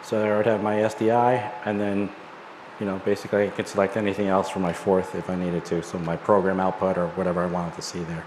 So I would have my SDI, and then, basically I could select anything else for my fourth if I needed to. So my program output or whatever I wanted to see there.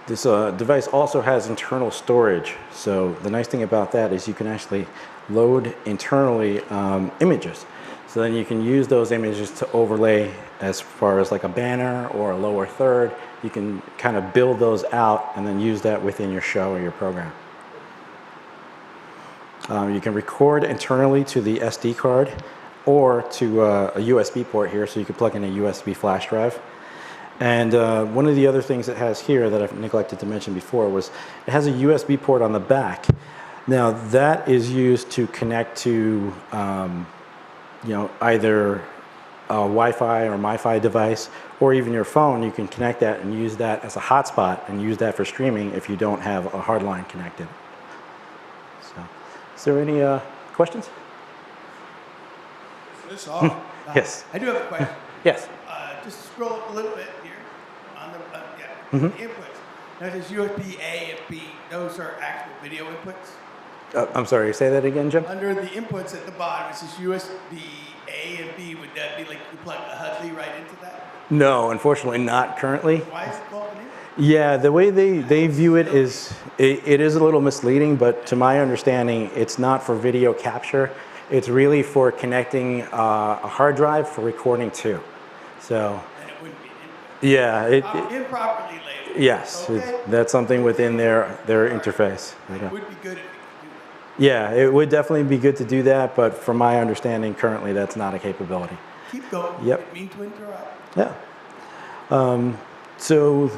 This device also has internal storage. So the nice thing about that is you can actually load internally images. So then you can use those images to overlay as far as like a banner or a lower third. You can kind of build those out and then use that within your show or your program. You can record internally to the SD card or to a USB port here, so you can plug in a USB flash drive. And one of the other things it has here that I've neglected to mention before was it has a USB port on the back. Now that is used to connect to either a Wi-Fi or MiFi device, or even your phone. You can connect that and use that as a hotspot and use that for streaming if you don't have a hard line connected. So, is there any questions? This off. Yes. I do have a question. Yes. Just scroll up a little bit here on the inputs. Now there's USB A and B. Those are actual video inputs. I'm sorry, say that again, Jim? Under the inputs at the bottom, it says USB A and B. Would that be like you plug a Hudley right into that? No, unfortunately not currently. Why is it called an input? Yeah, the way they view it is, it is a little misleading, but to my understanding, it's not for video capture. It's really for connecting a hard drive for recording too. So, And it wouldn't be an input. yeah, Improperly labeled. yes, Okay. that's something within their interface. It would be good if you could do that. Yeah, it would definitely be good to do that, but from my understanding, currently that's not a capability. Keep going. Yep. Didn't mean to interrupt. Yeah. So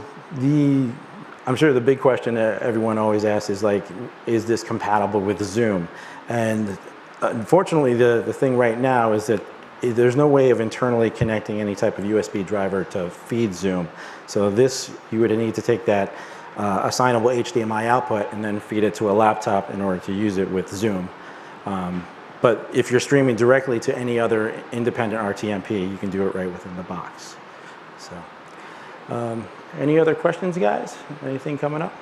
I'm sure the big question that everyone always asks is like, is this compatible with Zoom? And unfortunately, the thing right now is that there's no way of internally connecting any type of USB driver to feed Zoom. So this, you would need to take that assignable HDMI output and then feed it to a laptop in order to use it with Zoom. But if you're streaming directly to any other independent RTMP, you can do it right within the box. So, any other questions, guys? Anything coming up?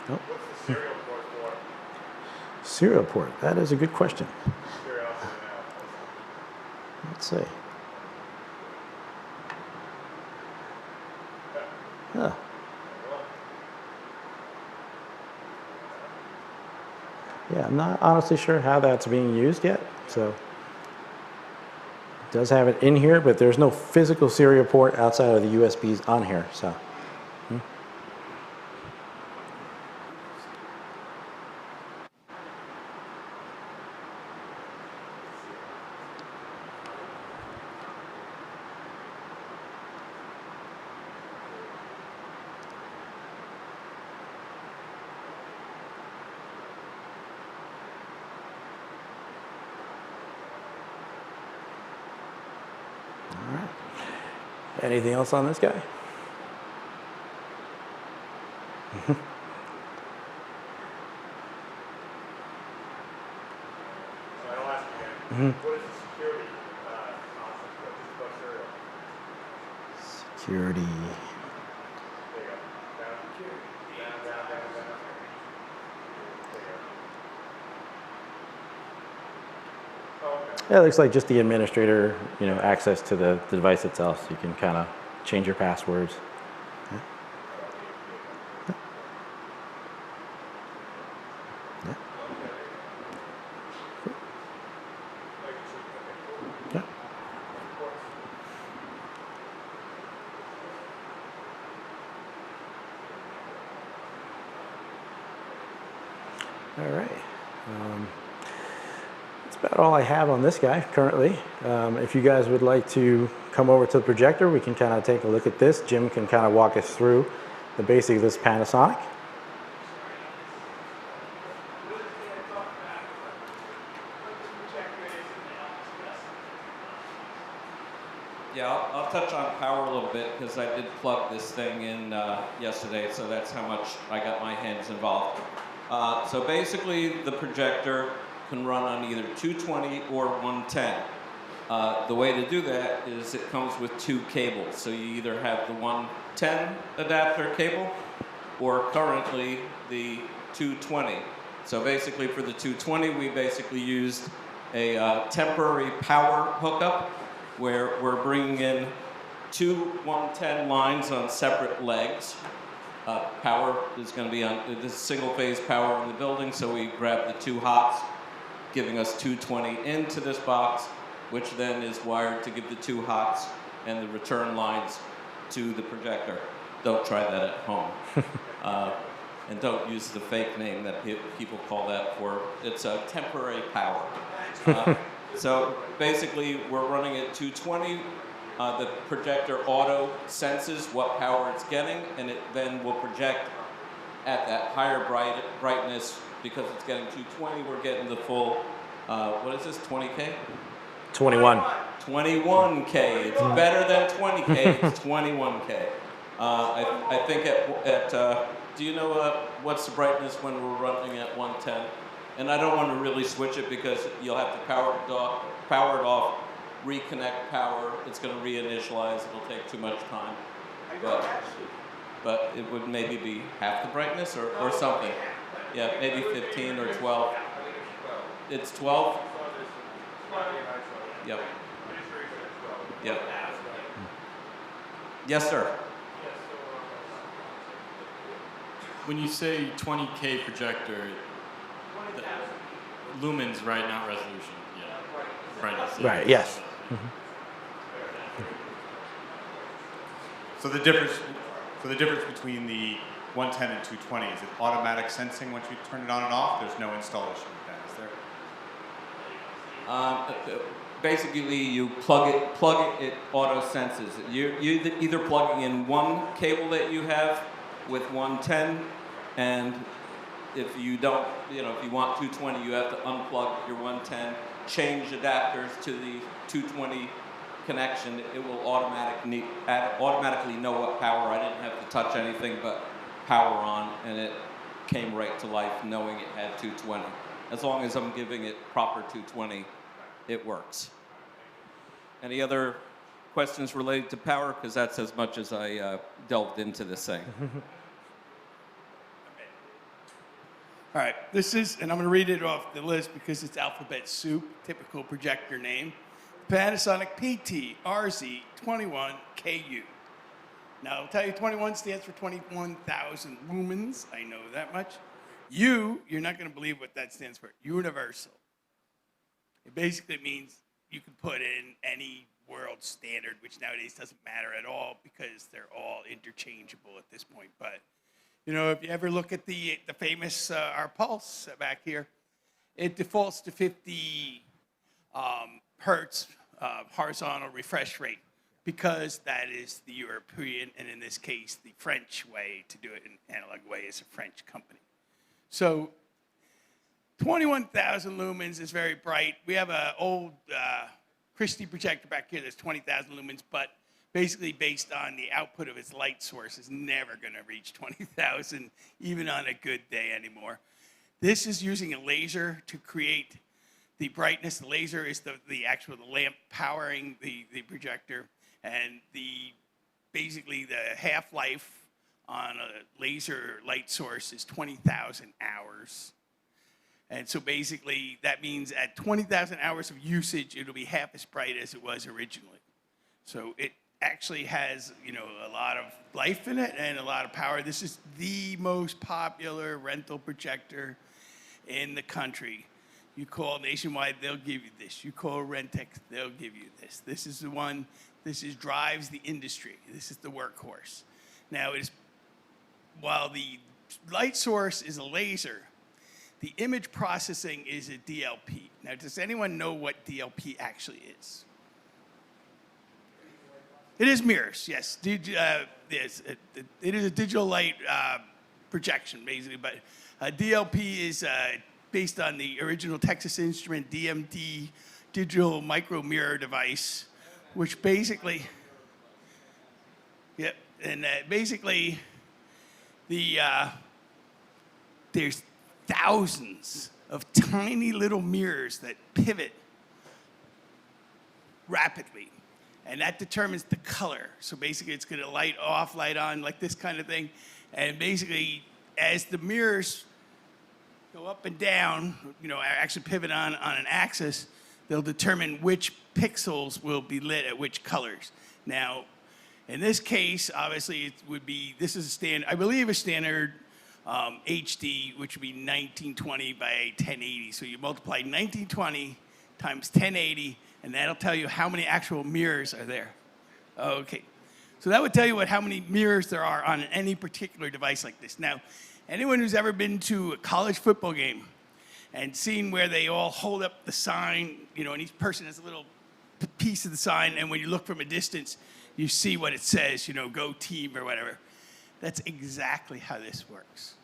Nope. What's the serial port for? Serial port, that is a good question. Serial Let's see. Huh. Yeah, I'm not honestly sure how that's being used yet, so. It does have it in here, but there's no physical serial port outside of the USBs on here, so. Anything else on this guy? So I'll ask again. What is the security concept of this serial? Security. There you go. Down, down, down, down, down. There you go. Oh, okay. Yeah, it looks like just the administrator, access to the device itself, so you can kind of change your passwords. Yeah. Yeah. Yeah. All right. That's about all I have on this guy currently. If you guys would like to come over to the projector, we can kind of take a look at this. Jim can kind of walk us through the basics of this Panasonic. Yeah, I'll touch on power a little bit because I did plug this thing in yesterday, so that's how much I got my hands involved. So basically, the projector can run on either 220 or 110. The way to do that is it comes with two cables. So you either have the 110 adapter cable or currently the 220. So basically for the 220, we basically used a temporary power hookup where we're bringing in two 110 lines on separate legs. Power is going to be on this single phase power in the building, so we grab the two hots, giving us 220 into this box, which then is wired to give the two hots and the return lines to the projector. Don't try that at home. And don't use the fake name that people call that for. It's a temporary power. So basically, we're running at 220. The projector auto senses what power it's getting, and it then will project at that higher brightness. Because it's getting 220, we're getting the full, what is this, 20K? 21. 21K. It's better than 20K. It's 21K. I think do you know what's the brightness when we're running at 110? And I don't want to really switch it because you'll have to power it off, reconnect power. It's going to reinitialize. It'll take too much time. I don't actually. but it would maybe be half the brightness or something. Yeah, maybe 15 or 12. It's 12? Yep. Yep. Yes, sir. When you say 20K projector, the lumens, right, not resolution. Yeah. Brightness. Right, yes. So the difference between the 110 and 220 is it automatic sensing once you turn it on and off? There's no installation with that, is there? Basically, you plug it, it auto senses. You're either plugging in one cable that you have with 110, and if you don't, if you want 220, you have to unplug your 110, change adapters to the 220 connection. It will automatically know what power. I didn't have to touch anything but power on, and it came right to life knowing it had 220. As long as I'm giving it proper 220, it works. Any other questions related to power? Because that's as much as I delved into this thing. All right, this is, and I'm going to read it off the list because it's alphabet soup, typical projector name. Panasonic PT RZ21KU. Now, I'll tell you, 21 stands for 21,000 lumens. I know that much. U, you're not going to believe what that stands for. Universal. It basically means you can put in any world standard, which nowadays doesn't matter at all because they're all interchangeable at this point. But, if you ever look at the famous, our pulse back here, it defaults to 50 hertz horizontal refresh rate because that is the European, and in this case, the French way to do it. An analog way is a French company. So 21,000 lumens is very bright. We have an old Christie projector back here that's 20,000 lumens, but basically based on the output of its light source is never going to reach 20,000, even on a good day anymore. This is using a laser to create the brightness. The laser is the lamp powering the projector, and basically the half-life on a laser light source is 20,000 hours. And so basically that means at 20,000 hours of usage, it'll be half as bright as it was originally. So it actually has, a lot of life in it and a lot of power. This is the most popular rental projector in the country. You call Nationwide, they'll give you this. You call Rentex, they'll give you this. This is the one, drives the industry. This is the workhorse. Now, while the light source is a laser, the image processing is a DLP. Now, does anyone know what DLP actually is? It is mirrors, yes. Yes, it is a digital light projection, basically. But DLP is based on the original Texas Instrument DMD digital micro mirror device, which basically, basically there's thousands of tiny little mirrors that pivot rapidly. And that determines the color. So basically it's going to light off, light on, like this kind of thing. And basically, as the mirrors go up and down, actually pivot on an axis, they'll determine which pixels will be lit at which colors. Now, in this case, obviously it would be, this is a standard, I believe a standard HD, which would be 1920 by 1080. So you multiply 1920 times 1080, and that'll tell you how many actual mirrors are there. Okay, so that would tell you how many mirrors there are on any particular device like this. Now, anyone who's ever been to a college football game and seen where they all hold up the sign, and each person has a little piece of the sign, and when you look from a distance, you see what it says, go team or whatever. That's exactly how this works.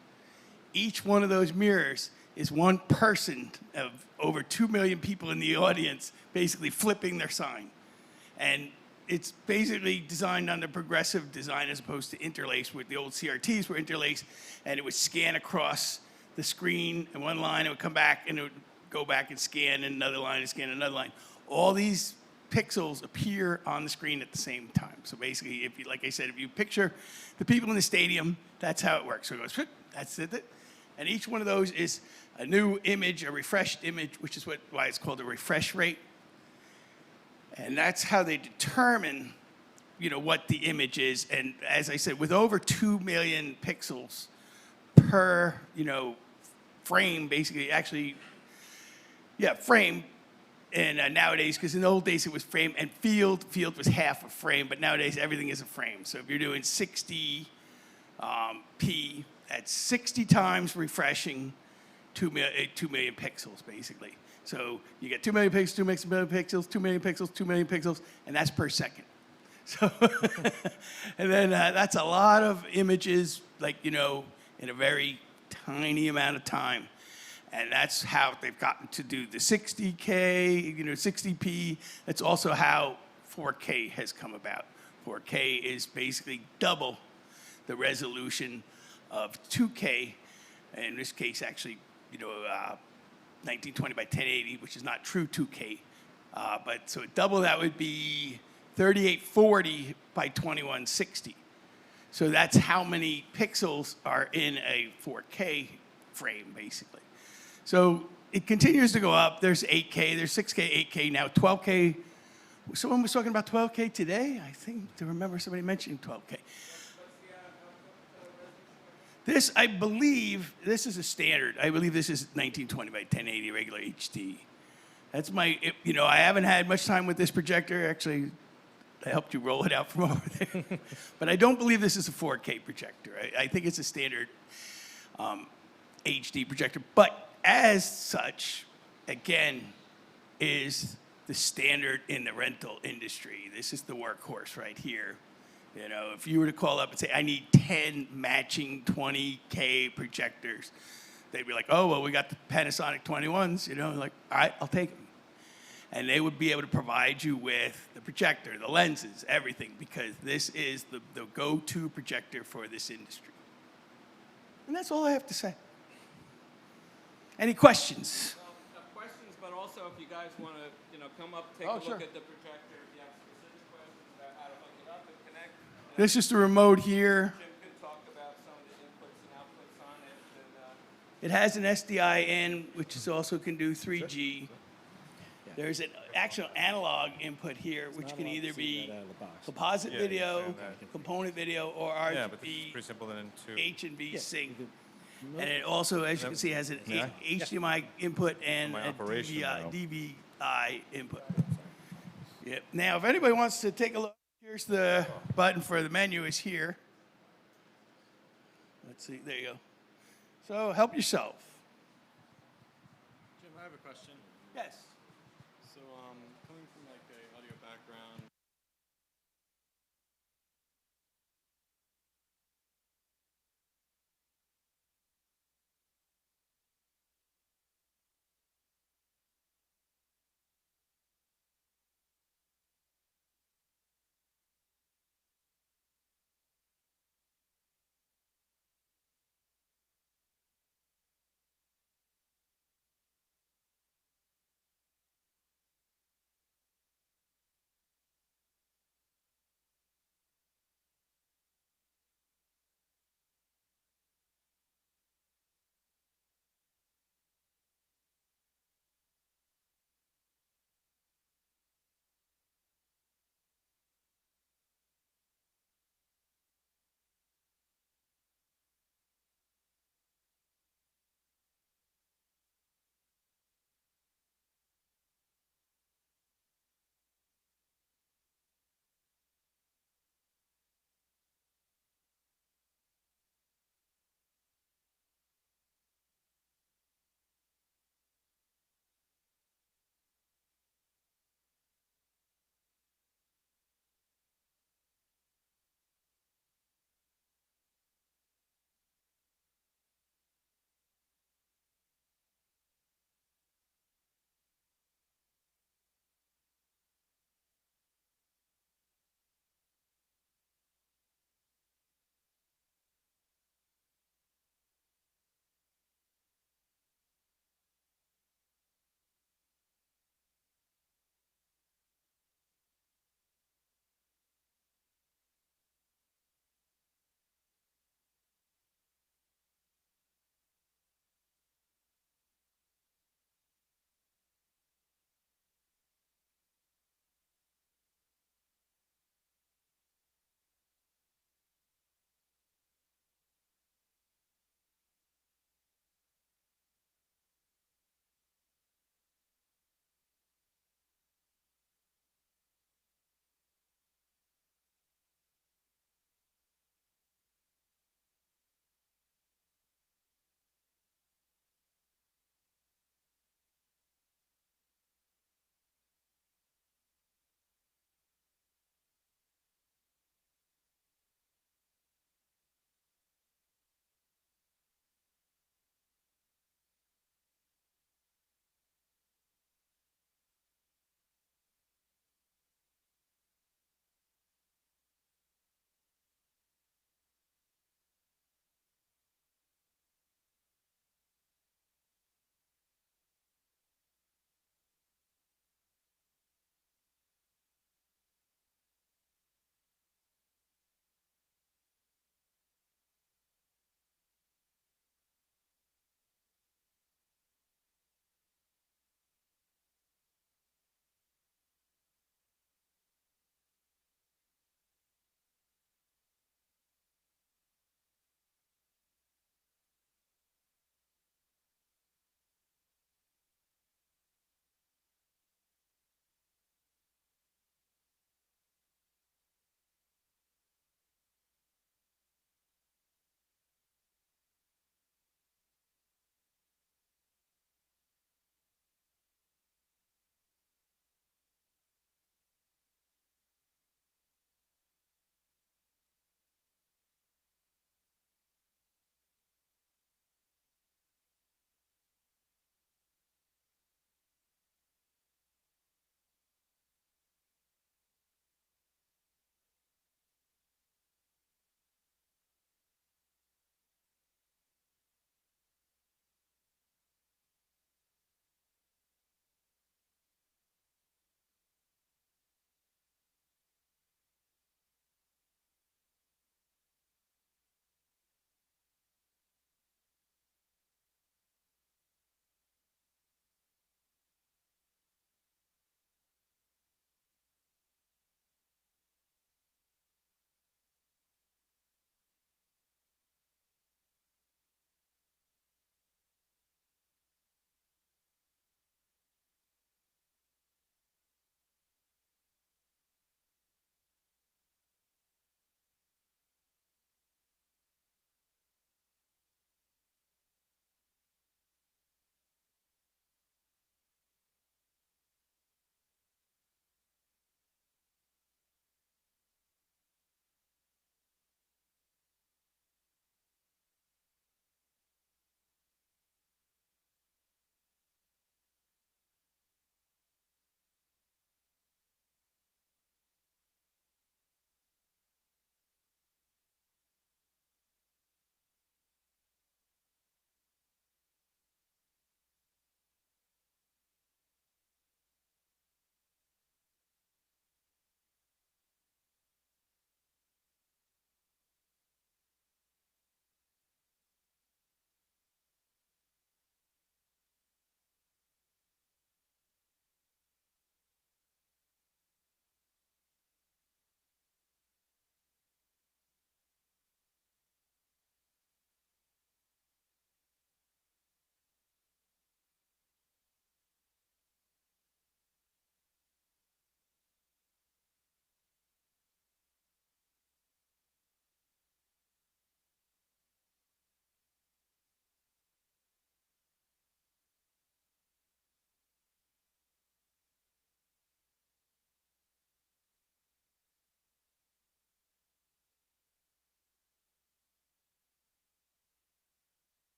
Each one of those mirrors is one person of over 2 million people in the audience basically flipping their sign. And it's basically designed under progressive design as opposed to interlaced, where the old CRTs were interlaced, and it would scan across the screen in one line, it would come back, and it would go back and scan another line and scan another line. All these pixels appear on the screen at the same time. So basically, if you, like I said, if you picture the people in the stadium, that's how it works. So it goes, that's it. And each one of those is a new image, a refreshed image, which is why it's called a refresh rate. And that's how they determine, what the image is. And as I said, with over 2 million pixels per, frame, basically, actually, frame. And nowadays, because in the old days it was frame and field was half a frame, but nowadays everything is a frame. So if you're doing 60 p, that's 60 times refreshing 2 million pixels, basically. So you get 2 million pixels, 2 million pixels, 2 million pixels, 2 million pixels, and that's per second. So, and then that's a lot of images, in a very tiny amount of time. And that's how they've gotten to do the 60K, 60p. That's also how 4K has come about. 4K is basically double the resolution of 2K. In this case, actually, 1920 by 1080, which is not true 2K. But so double that would be 3840 by 2160. So that's how many pixels are in a 4K frame, basically. So it continues to go up. There's 8K, there's 6K, 8K, now 12K. Someone was talking about 12K today. I think to remember somebody mentioning 12K. This, I believe, this is a standard. I believe this is 1920 by 1080 regular HD. That's my, I haven't had much time with this projector. Actually, I helped you roll it out from over there. But I don't believe this is a 4K projector. I think it's a standard HD projector. But as such, again, is the standard in the rental industry. This is the workhorse right here. If you were to call up and say, I need 10 matching 20K projectors, they'd be like, oh, well, we got the Panasonic 21s, like, all right, I'll take them. And they would be able to provide you with the projector, the lenses, everything, because this is the go-to projector for this industry. And that's all I have to say. Any questions? Well, questions, but also if you guys want to, come up, take a look at the projector. If you have specific questions about how to hook it up and connect. This is the remote here. Jim can talk about some of the inputs and outputs on it. It has an SDI in, which is also can do 3G. There's an actual analog input here, which can either be composite video, component video, or RGB, pretty simple then H and V sync. And it also, as you can see, has an HDMI input and a DVI input. Yep. Now, if anybody wants to take a look, here's the button for the menu is here. Let's see, there you go. So help yourself. Jim, I have a question. Yes. So, coming from like a audio background,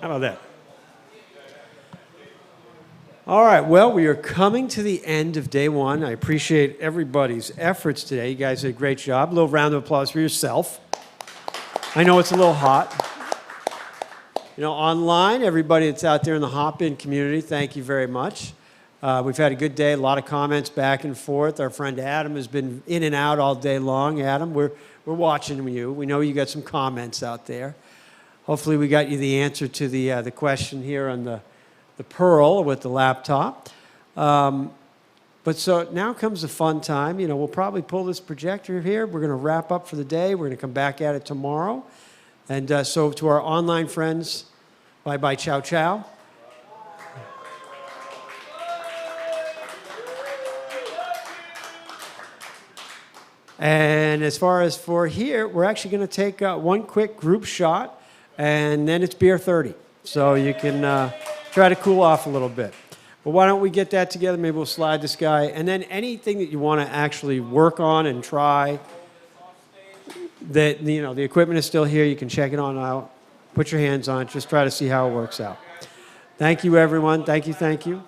How about that? All right, well, we are coming to the end of day one. I appreciate everybody's efforts today. You guys did a great job. A little round of applause for yourself. I know it's a little hot. You know, online, everybody that's out there in the hop-in community, thank you very much. We've had a good day, a lot of comments back and forth. Our friend Adam has been in and out all day long. Adam, we're watching you. We know you got some comments out there. Hopefully we got you the answer to the question here on the Pearl with the laptop. But so now comes the fun time. You know, we'll probably pull this projector here. We're going to wrap up for the day. We're going to come back at it tomorrow. And so to our online friends, bye-bye, ciao, ciao. And as far as for here, we're actually going to take one quick group shot, and then it's beer 30. So you can try to cool off a little bit. But why don't we get that together? Maybe we'll slide this guy. And then anything that you want to actually work on and try, that, you know, the equipment is still here. You can check it on out. Put your hands on it. Just try to see how it works out. Thank you, everyone. Thank you, thank you.